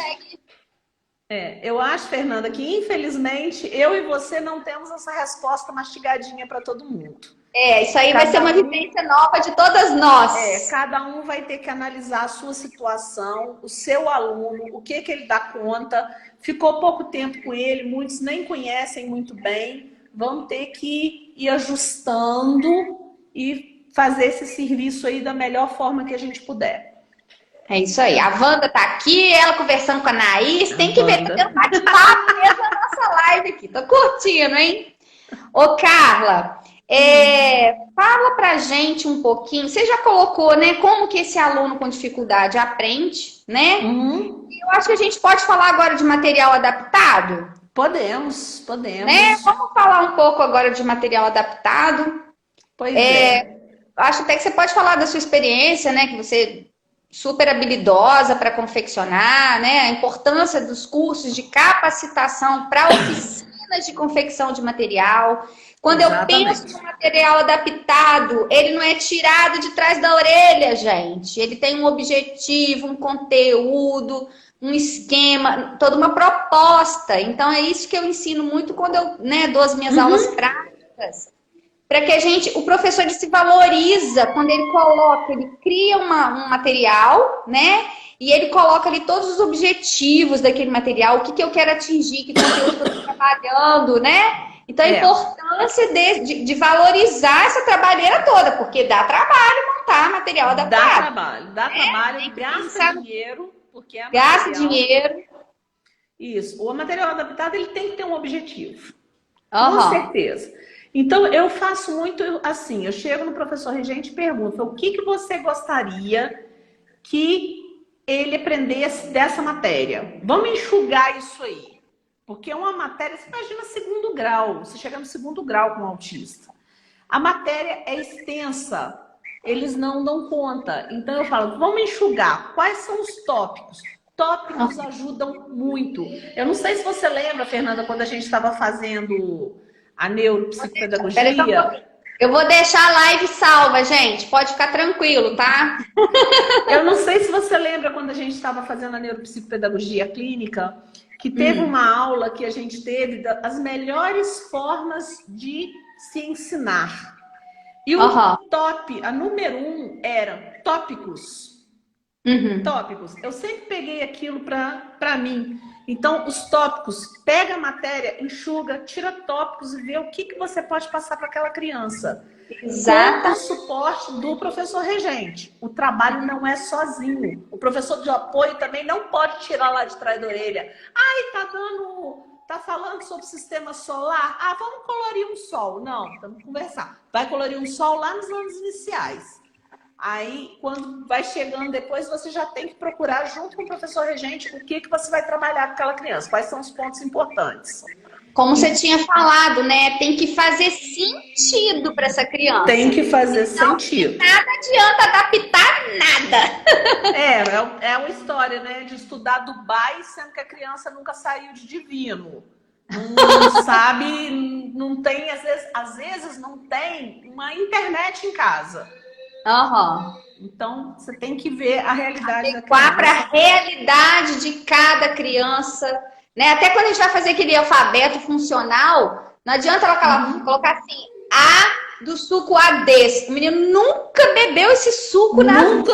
eu acho, Fernanda, que infelizmente eu e você não temos essa resposta mastigadinha para todo mundo. Isso aí vai ser uma vivência nova de todas nós. Cada um vai ter que analisar a sua situação, o seu aluno, o que ele dá conta. Ficou pouco tempo com ele, muitos nem conhecem muito bem. Vão ter que ir ajustando e fazer esse serviço aí da melhor forma que a gente puder. É isso aí. A Wanda tá aqui, ela conversando com a Naís. Tem que ver, tá tendo bate-papo mesmo na nossa live aqui. Tô curtindo, hein? Ô, Carla, fala pra gente um pouquinho. Você já colocou, né, como que esse aluno com dificuldade aprende, né? Uhum. Eu acho que a gente pode falar agora de material adaptado. Podemos. Né? Vamos falar um pouco agora de material adaptado. Pois é. Acho até que você pode falar da sua experiência, né? Que você é super habilidosa para confeccionar, né? A importância dos cursos de capacitação para oficinas de confecção de material. Quando Exatamente. eu penso no material adaptado, ele não é tirado de trás da orelha, gente. Ele tem um objetivo, um conteúdo, um esquema, toda uma proposta. Então, é isso que eu ensino muito quando eu, né, dou as minhas aulas práticas. Para que o professor ele se valoriza quando ele coloca, ele cria um material, né? E ele coloca ali todos os objetivos daquele material, o que eu quero atingir, que conteúdo que eu estou trabalhando, né? Então, a importância de valorizar essa trabalheira toda, porque dá trabalho montar material adaptado. Dá trabalho, gasta dinheiro. Porque gasta dinheiro. Isso. O material adaptado ele tem que ter um objetivo. Uhum. Com certeza. Então, eu faço muito assim. Eu chego no professor regente e pergunto: o que você gostaria que ele aprendesse dessa matéria? Vamos enxugar isso aí. Porque é uma matéria, você imagina segundo grau. Você chega no segundo grau com um autista. A matéria é extensa. Eles não dão conta. Então eu falo, vamos enxugar. Quais são os tópicos? Tópicos ajudam muito. Eu não sei se você lembra, Fernanda, quando a gente estava fazendo a neuropsicopedagogia. Eu vou deixar a live salva, gente. Pode ficar tranquilo, tá? Eu não sei se você lembra quando a gente estava fazendo a neuropsicopedagogia clínica, que teve uma aula que a gente teve das melhores formas de se ensinar. E o top, a número 1 era tópicos. Tópicos. Eu sempre peguei aquilo para mim. Então, os tópicos, pega a matéria, enxuga, tira tópicos e vê o que você pode passar para aquela criança. Exato. Com o suporte do professor regente. O trabalho não é sozinho. O professor de apoio também não pode tirar lá de trás da orelha. Tá falando sobre sistema solar? Vamos colorir um sol. Não, vamos conversar. Vai colorir um sol lá nos anos iniciais. Aí, quando vai chegando depois, você já tem que procurar, junto com o professor regente, o que você vai trabalhar com aquela criança. Quais são os pontos importantes. Como você tinha falado, né? Tem que fazer sentido para essa criança. Tem que fazer sentido. Nada adianta adaptar nada. É uma história, né? De estudar Dubai, sendo que a criança nunca saiu de Divino. Não sabe, não tem, às vezes não tem uma internet em casa. Então, você tem que ver a realidade da criança. Para a realidade de cada criança, né? Até quando a gente vai fazer aquele alfabeto funcional, não adianta ela colocar assim, A do suco AD. O menino nunca bebeu esse suco na vida.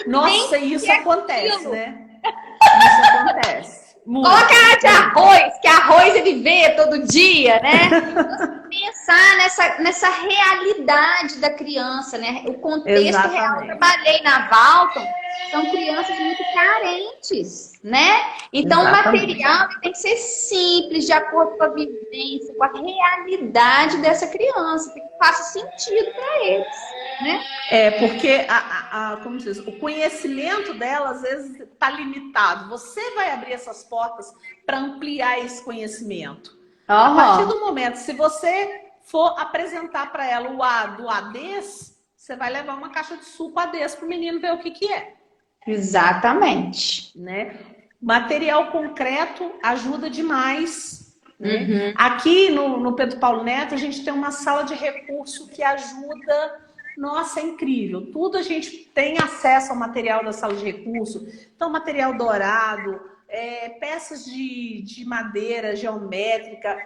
Nossa, isso acontece, né? Isso acontece. Muito. Coloca A de arroz, que arroz ele vê todo dia, né? Então, pensar nessa realidade da criança, né? O contexto real. Eu trabalhei na Valton, são crianças muito carentes, né? Então, o material tem que ser simples, de acordo com a vivência, com a realidade dessa criança, que faça sentido para eles, né? Porque como diz, o conhecimento dela, às vezes, está limitado. Você vai abrir essas portas para ampliar esse conhecimento. A partir do momento, se você for apresentar para ela o A do ADES, você vai levar uma caixa de suco ADES para o menino ver o que é. Exatamente. Né? Material concreto ajuda demais. Né? Aqui no Pedro Paulo Neto, a gente tem uma sala de recurso que ajuda. Nossa, é incrível. Tudo a gente tem acesso ao material da sala de recurso. Então, material dourado, peças de madeira geométrica,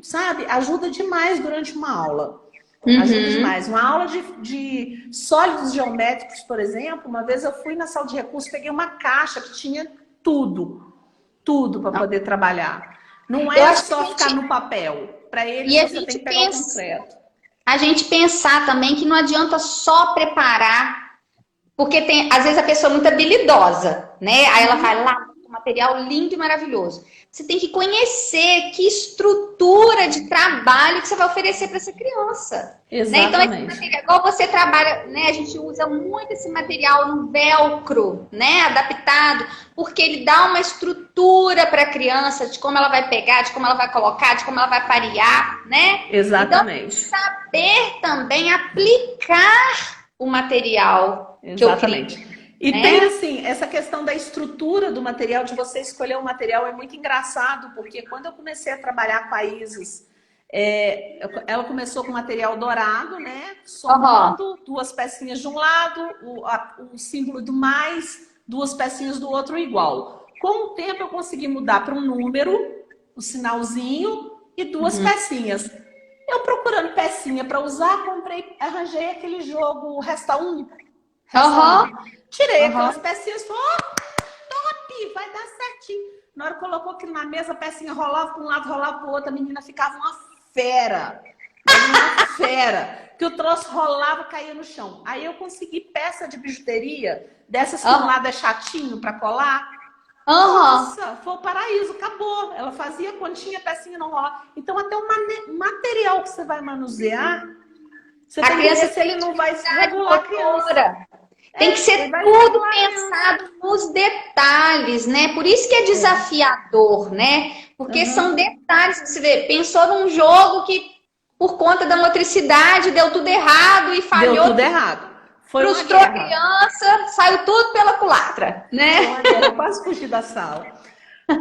sabe? Ajuda demais durante uma aula. Ajuda demais. Uma aula de sólidos geométricos, por exemplo, uma vez eu fui na sala de recursos, peguei uma caixa que tinha tudo para poder trabalhar. Não é só ficar no papel. Para eles, você tem que pegar o concreto. A gente pensar também que não adianta só preparar, porque às vezes a pessoa é muito habilidosa, né? Aí ela vai lá, um material lindo e maravilhoso. Você tem que conhecer que estrutura de trabalho que você vai oferecer para essa criança. Exatamente. Né? Então, esse material, igual você trabalha, né? A gente usa muito esse material no velcro, né? Adaptado, porque ele dá uma estrutura para a criança de como ela vai pegar, de como ela vai colocar, de como ela vai parear, né? Exatamente. Então, saber também aplicar o material que eu criei. E tem, assim, essa questão da estrutura do material, de você escolher o material, é muito engraçado, porque quando eu comecei a trabalhar com a Isis, ela começou com material dourado, né? Somando duas pecinhas de um lado, o símbolo do mais, duas pecinhas do outro igual. Com o tempo eu consegui mudar para um número, o sinalzinho e duas pecinhas. Eu procurando pecinha para usar, arranjei aquele jogo Resta 1. Tirei aquelas pecinhas, falei, top, vai dar certinho. Na hora que colocou aquilo na mesa, a pecinha rolava para um lado, rolava para o outro, a menina ficava uma fera. Que o troço rolava, caía no chão. Aí eu consegui peça de bijuteria, dessas que um lado é chatinho para colar. Nossa, foi o paraíso, acabou. Ela fazia pontinha, a pecinha não rolava. Então até o material que você vai manusear, você tem que ver se ele não vai se regular a criança. Tem que ser tudo pensado nos detalhes, né? Por isso que é desafiador, né? Porque são detalhes que você vê. Pensou num jogo que, por conta da motricidade, deu tudo errado e falhou. Deu tudo errado. Frustrou a criança, saiu tudo pela culatra, né? Eu quase fugi da sala.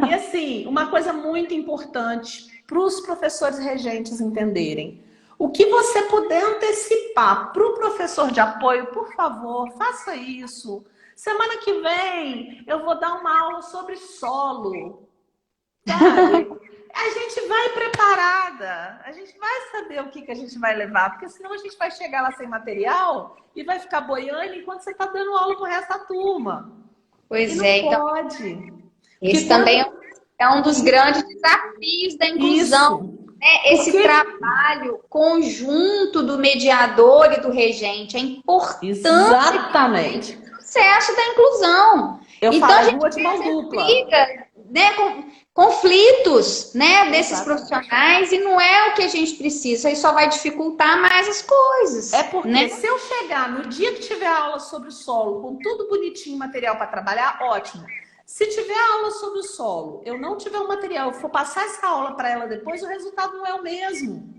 E assim, uma coisa muito importante para os professores regentes entenderem. O que você puder antecipar para o professor de apoio, por favor, faça isso. Semana que vem eu vou dar uma aula sobre solo. Sabe? A gente vai preparada, a gente vai saber o que a gente vai levar, porque senão a gente vai chegar lá sem material e vai ficar boiando enquanto você está dando aula pro resto da turma. Pois não então. Pode. Esse também é um dos grandes desafios da inclusão. Né? Esse trabalho conjunto do mediador e do regente é importante. Exatamente. No processo da inclusão. Então a gente de mão dupla. Briga, né, com conflitos, né, desses profissionais, e não é o que a gente precisa, isso só vai dificultar mais as coisas. É porque né? Se eu chegar no dia que tiver aula sobre o solo, com tudo bonitinho, material para trabalhar, ótimo. Se tiver aula sobre o solo, eu não tiver um material, eu for passar essa aula para ela depois, o resultado não é o mesmo.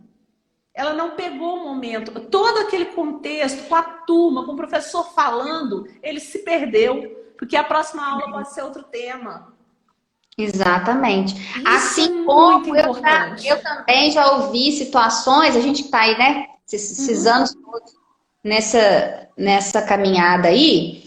Ela não pegou o momento. Todo aquele contexto, com a turma, com o professor falando, ele se perdeu, porque a próxima aula pode ser outro tema. Exatamente. Isso assim é como muito importante. Eu também já ouvi situações, a gente que está aí, né, esses anos todos nessa caminhada aí,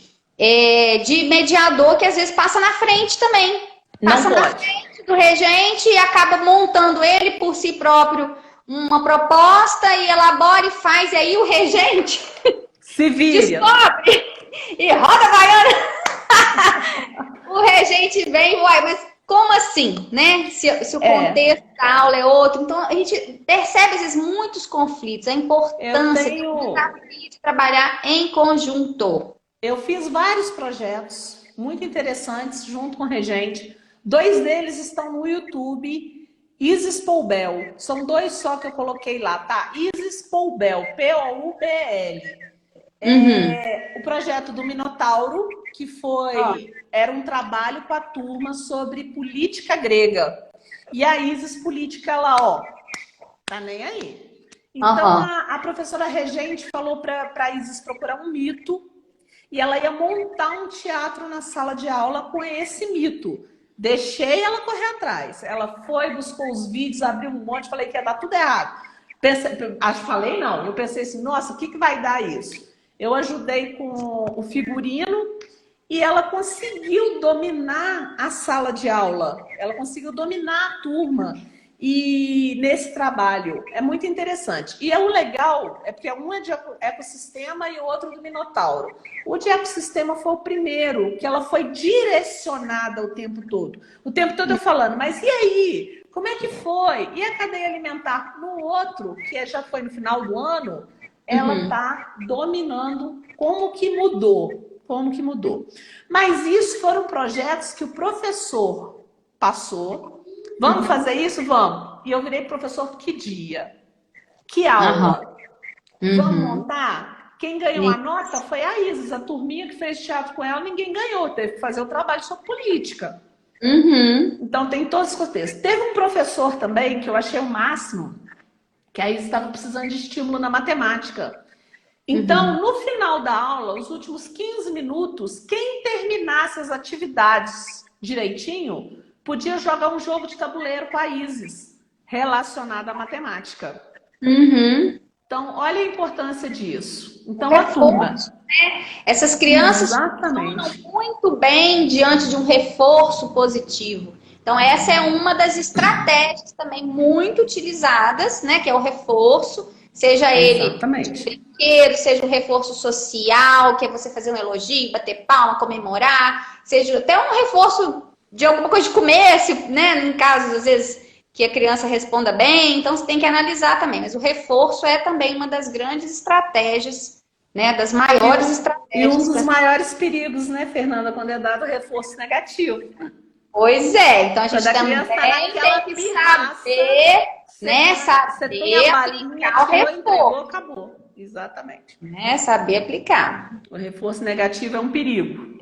de mediador que às vezes passa na frente também. Passa na frente do regente e acaba montando ele por si próprio uma proposta e elabora e faz, e aí o regente se vira. descobre e roda a baiana. O regente vem, uai, mas como assim, né? Se o contexto da aula é outro. Então, a gente percebe esses muitos conflitos, a importância de trabalhar em conjunto. Eu fiz vários projetos muito interessantes junto com o regente. 2 deles estão no YouTube. Isis Poubel. São 2 só que eu coloquei lá, tá? Isis Poubel, Poubel. O projeto do Minotauro, que era um trabalho com a turma sobre política grega. E a Isis política lá, ó, tá nem aí. Então a professora regente falou para a Isis procurar um mito e ela ia montar um teatro na sala de aula com esse mito. Deixei ela correr atrás. Ela foi, buscou os vídeos, abriu um monte, falei que ia dar tudo errado. Falei não, eu pensei assim, nossa, o que vai dar isso? Eu ajudei com o figurino e ela conseguiu dominar a sala de aula. Ela conseguiu dominar a turma e nesse trabalho. É muito interessante. E o legal é porque um é de ecossistema e o outro do Minotauro. O de ecossistema foi o primeiro, que ela foi direcionada o tempo todo. O tempo todo eu falando, mas e aí? Como é que foi? E a cadeia alimentar? No outro, que já foi no final do ano, ela está dominando como que mudou. Mas isso foram projetos que o professor passou. Vamos fazer isso? Vamos. E eu virei professor que dia? Que aula? Vamos montar? Quem ganhou a nota foi a Isis. A turminha que fez teatro com ela, ninguém ganhou. Teve que fazer o trabalho sobre política. Então tem todos os contextos. Teve um professor também que eu achei o máximo, que a Isis estava precisando de estímulo na matemática. Então, no final da aula, os últimos 15 minutos, quem terminasse as atividades direitinho, podia jogar um jogo de tabuleiro com a Isis, relacionado à matemática. Então, olha a importância disso. Então, a turma... Né? Essas crianças funcionam muito bem diante de um reforço positivo. Então, essa é uma das estratégias também muito utilizadas, né? Que é o reforço, seja ele de brinquedo, seja um reforço social, que é você fazer um elogio, bater palma, comemorar, seja até um reforço de alguma coisa de comer, né? Em casos, às vezes, que a criança responda bem. Então, você tem que analisar também. Mas o reforço é também uma das grandes estratégias, né? Das maiores estratégias. E um dos maiores perigos, né, Fernanda, quando é dado reforço negativo. Pois é, então a gente também tem que saber, né, saber aplicar o reforço. Acabou. Exatamente. Né, saber aplicar. O reforço negativo é um perigo.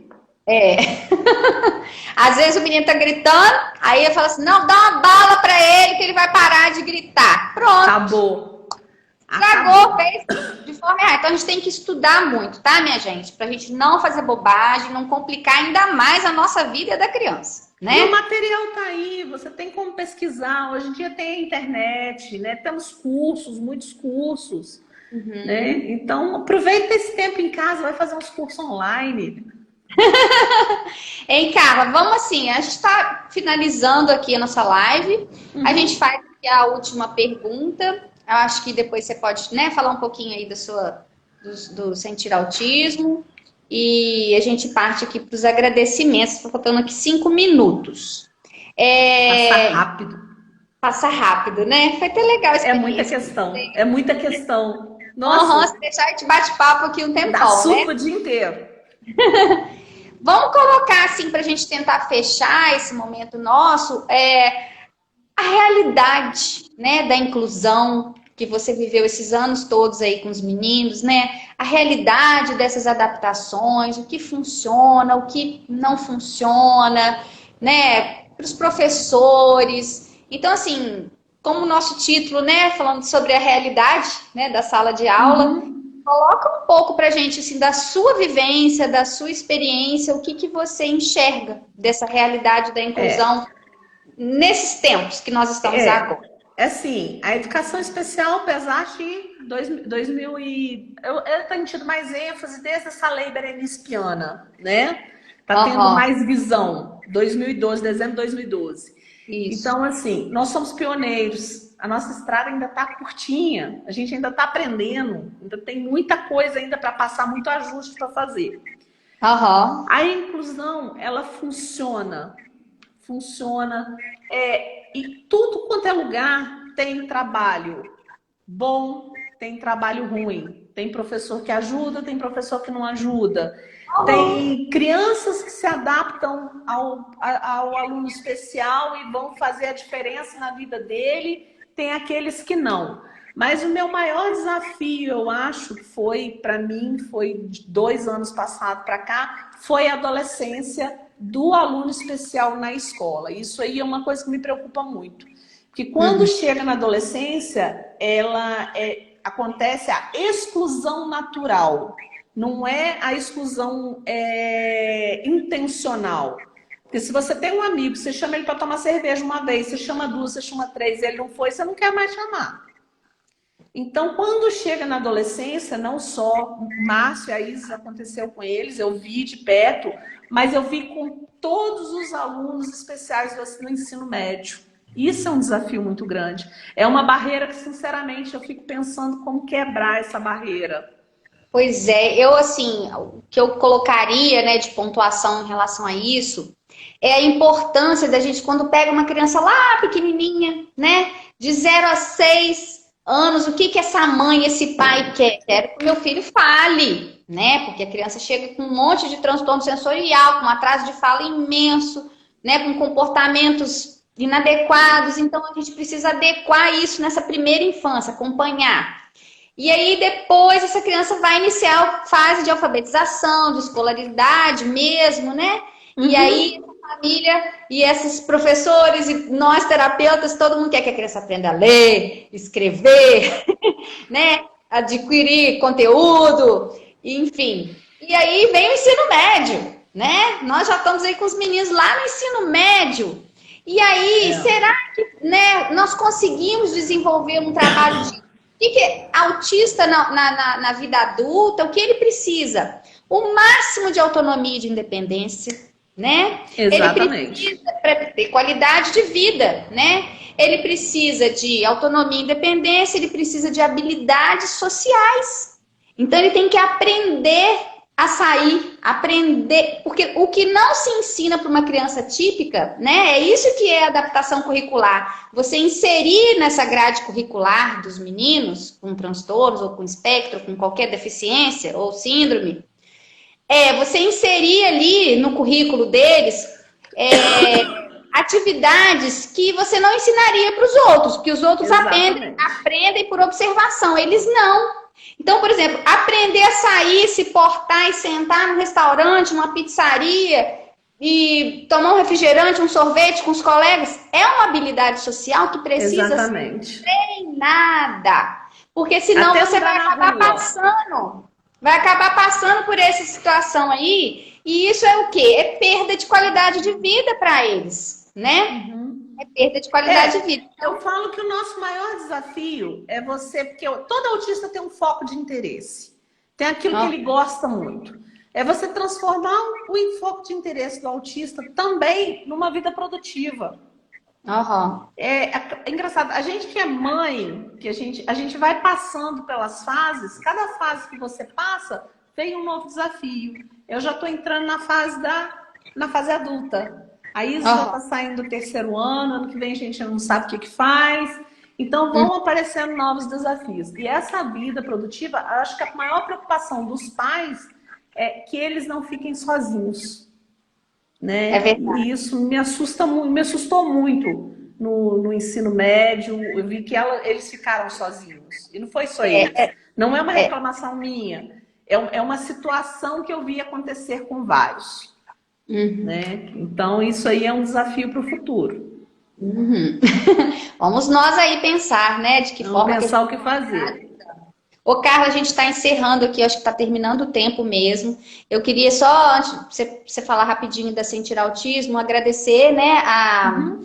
Às vezes o menino tá gritando, aí eu falo assim, não, dá uma bala pra ele que ele vai parar de gritar. Pronto. Acabou. Fez de forma errada. Então a gente tem que estudar muito, tá, minha gente? Pra gente não fazer bobagem, não complicar ainda mais a nossa vida e a da criança. Né? E o material tá aí, você tem como pesquisar. Hoje em dia tem a internet, né? Temos cursos, muitos cursos. Né? Então, aproveita esse tempo em casa, vai fazer uns cursos online. Hein, Carla, vamos assim, a gente está finalizando aqui a nossa live. A gente faz aqui a última pergunta. Eu acho que depois você pode, né, falar um pouquinho aí do Sentir Autismo. E a gente parte aqui para os agradecimentos. Estou faltando aqui 5 minutos. Passa rápido. Passa rápido, né? Foi até legal. É muita questão. É muita questão. Nossa, se deixar, a gente bate papo aqui um tempão, dá suco, né? O dia inteiro. Vamos colocar assim para a gente tentar fechar esse momento nosso, a realidade, né, da inclusão que você viveu esses anos todos aí com os meninos, né? A realidade dessas adaptações, o que funciona, o que não funciona, né? Para os professores. Então, assim, como o nosso título, né, falando sobre a realidade, né, da sala de aula, coloca um pouco pra gente, assim, da sua vivência, da sua experiência, o que você enxerga dessa realidade da inclusão nesses tempos que nós estamos agora. Assim, a educação especial, apesar de 2000 e... Eu tenho tido mais ênfase desde essa lei Berenice Piana, né? Tá tendo mais visão. 2012, dezembro de 2012. Isso. Então, assim, nós somos pioneiros. A nossa estrada ainda está curtinha, a gente ainda está aprendendo, ainda tem muita coisa ainda para passar, muito ajuste para fazer. Aham. A inclusão, ela funciona, e tudo quanto é lugar tem trabalho bom, tem trabalho ruim. Tem professor que ajuda, tem professor que não ajuda. Tem crianças que se adaptam ao aluno especial e vão fazer a diferença na vida dele. Tem aqueles que não. Mas o meu maior desafio, eu acho, foi, para mim, foi de 2 anos passado para cá, foi a adolescência do aluno especial na escola. Isso aí é uma coisa que me preocupa muito. Porque quando chega na adolescência, acontece a exclusão natural. Não é a exclusão intencional. Porque se você tem um amigo, você chama ele para tomar cerveja uma vez, você chama 2, você chama 3, ele não foi, você não quer mais chamar. Então, quando chega na adolescência, não só Márcio e a Isa aconteceu com eles, eu vi de perto, mas eu vi com todos os alunos especiais do ensino médio. Isso é um desafio muito grande. É uma barreira que, sinceramente, eu fico pensando como quebrar essa barreira. Pois é, eu assim, o que eu colocaria, né, de pontuação em relação a isso é a importância da gente, quando pega uma criança lá pequenininha, né, de 0 a 6 anos, o que essa mãe, esse pai quer? Quero que o meu filho fale, né, porque a criança chega com um monte de transtorno sensorial, com um atraso de fala imenso, né, com comportamentos inadequados, então a gente precisa adequar isso nessa primeira infância, acompanhar. E aí depois essa criança vai iniciar a fase de alfabetização, de escolaridade mesmo, né? E aí essa família e esses professores e nós terapeutas, todo mundo quer que a criança aprenda a ler, escrever, né? Adquirir conteúdo, enfim. E aí vem o ensino médio, né? Nós já estamos aí com os meninos lá no ensino médio. E aí, será que, né, nós conseguimos desenvolver um trabalho de... O que é autista na vida adulta? O que ele precisa? O máximo de autonomia e de independência, né? Exatamente. Ele precisa para ter qualidade de vida, né? Ele precisa de autonomia e independência, ele precisa de habilidades sociais. Então ele tem que aprender a sair, aprender, porque o que não se ensina para uma criança típica, né? É isso que é adaptação curricular. Você inserir nessa grade curricular dos meninos com transtornos ou com espectro, com qualquer deficiência ou síndrome, você inserir ali no currículo deles atividades que você não ensinaria para os outros, porque os outros aprendem por observação, eles não. Então, por exemplo, aprender a sair, se portar e sentar no restaurante, numa pizzaria e tomar um refrigerante, um sorvete com os colegas, é uma habilidade social que precisa ser treinada. Porque senão você vai acabar passando por essa situação aí, e isso é o quê? É perda de qualidade de vida para eles, né? É perda de qualidade de vida. Eu falo que o nosso maior desafio é você, porque todo autista tem um foco de interesse. Tem aquilo que ele gosta muito. É você transformar o enfoque de interesse do autista também numa vida produtiva. É engraçado. A gente que é mãe, que a gente vai passando pelas fases, cada fase que você passa, vem um novo desafio. Eu já estou entrando na fase adulta. A Isa já está saindo do 3º ano que vem a gente não sabe o que faz. Então vão aparecendo novos desafios. E essa vida produtiva, acho que a maior preocupação dos pais é que eles não fiquem sozinhos. Né? É verdade. E isso me assustou muito no ensino médio. Eu vi que eles ficaram sozinhos. E não foi só eles. Não é uma reclamação minha. É uma situação que eu vi acontecer com vários. Né? Então, isso aí é um desafio para o futuro. Vamos nós aí pensar, né? De que forma pensar o que fazer. Ô, Carla, a gente está encerrando aqui, acho que está terminando o tempo mesmo. Eu queria só, antes de você falar rapidinho da Sentir Autismo, agradecer, né, a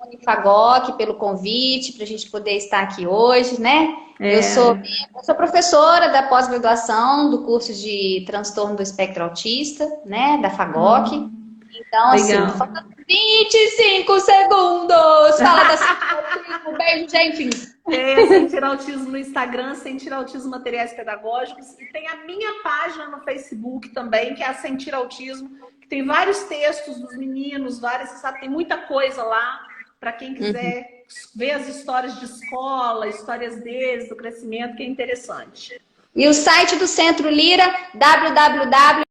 Unifagoc pelo convite, para a gente poder estar aqui hoje, né? Eu sou professora da pós-graduação do curso de transtorno do espectro autista, né, da Fagoc. Então, assim, Legal. falta 25 segundos. Fala da Sentir Autismo. Beijo, gente. Sentir Autismo no Instagram, Sentir Autismo Materiais Pedagógicos. E tem a minha página no Facebook também, que é a Sentir Autismo, que tem vários textos dos meninos, vários, você sabe, tem muita coisa lá para quem quiser ver as histórias de escola, histórias deles, do crescimento, que é interessante. E o site do Centro Lira, www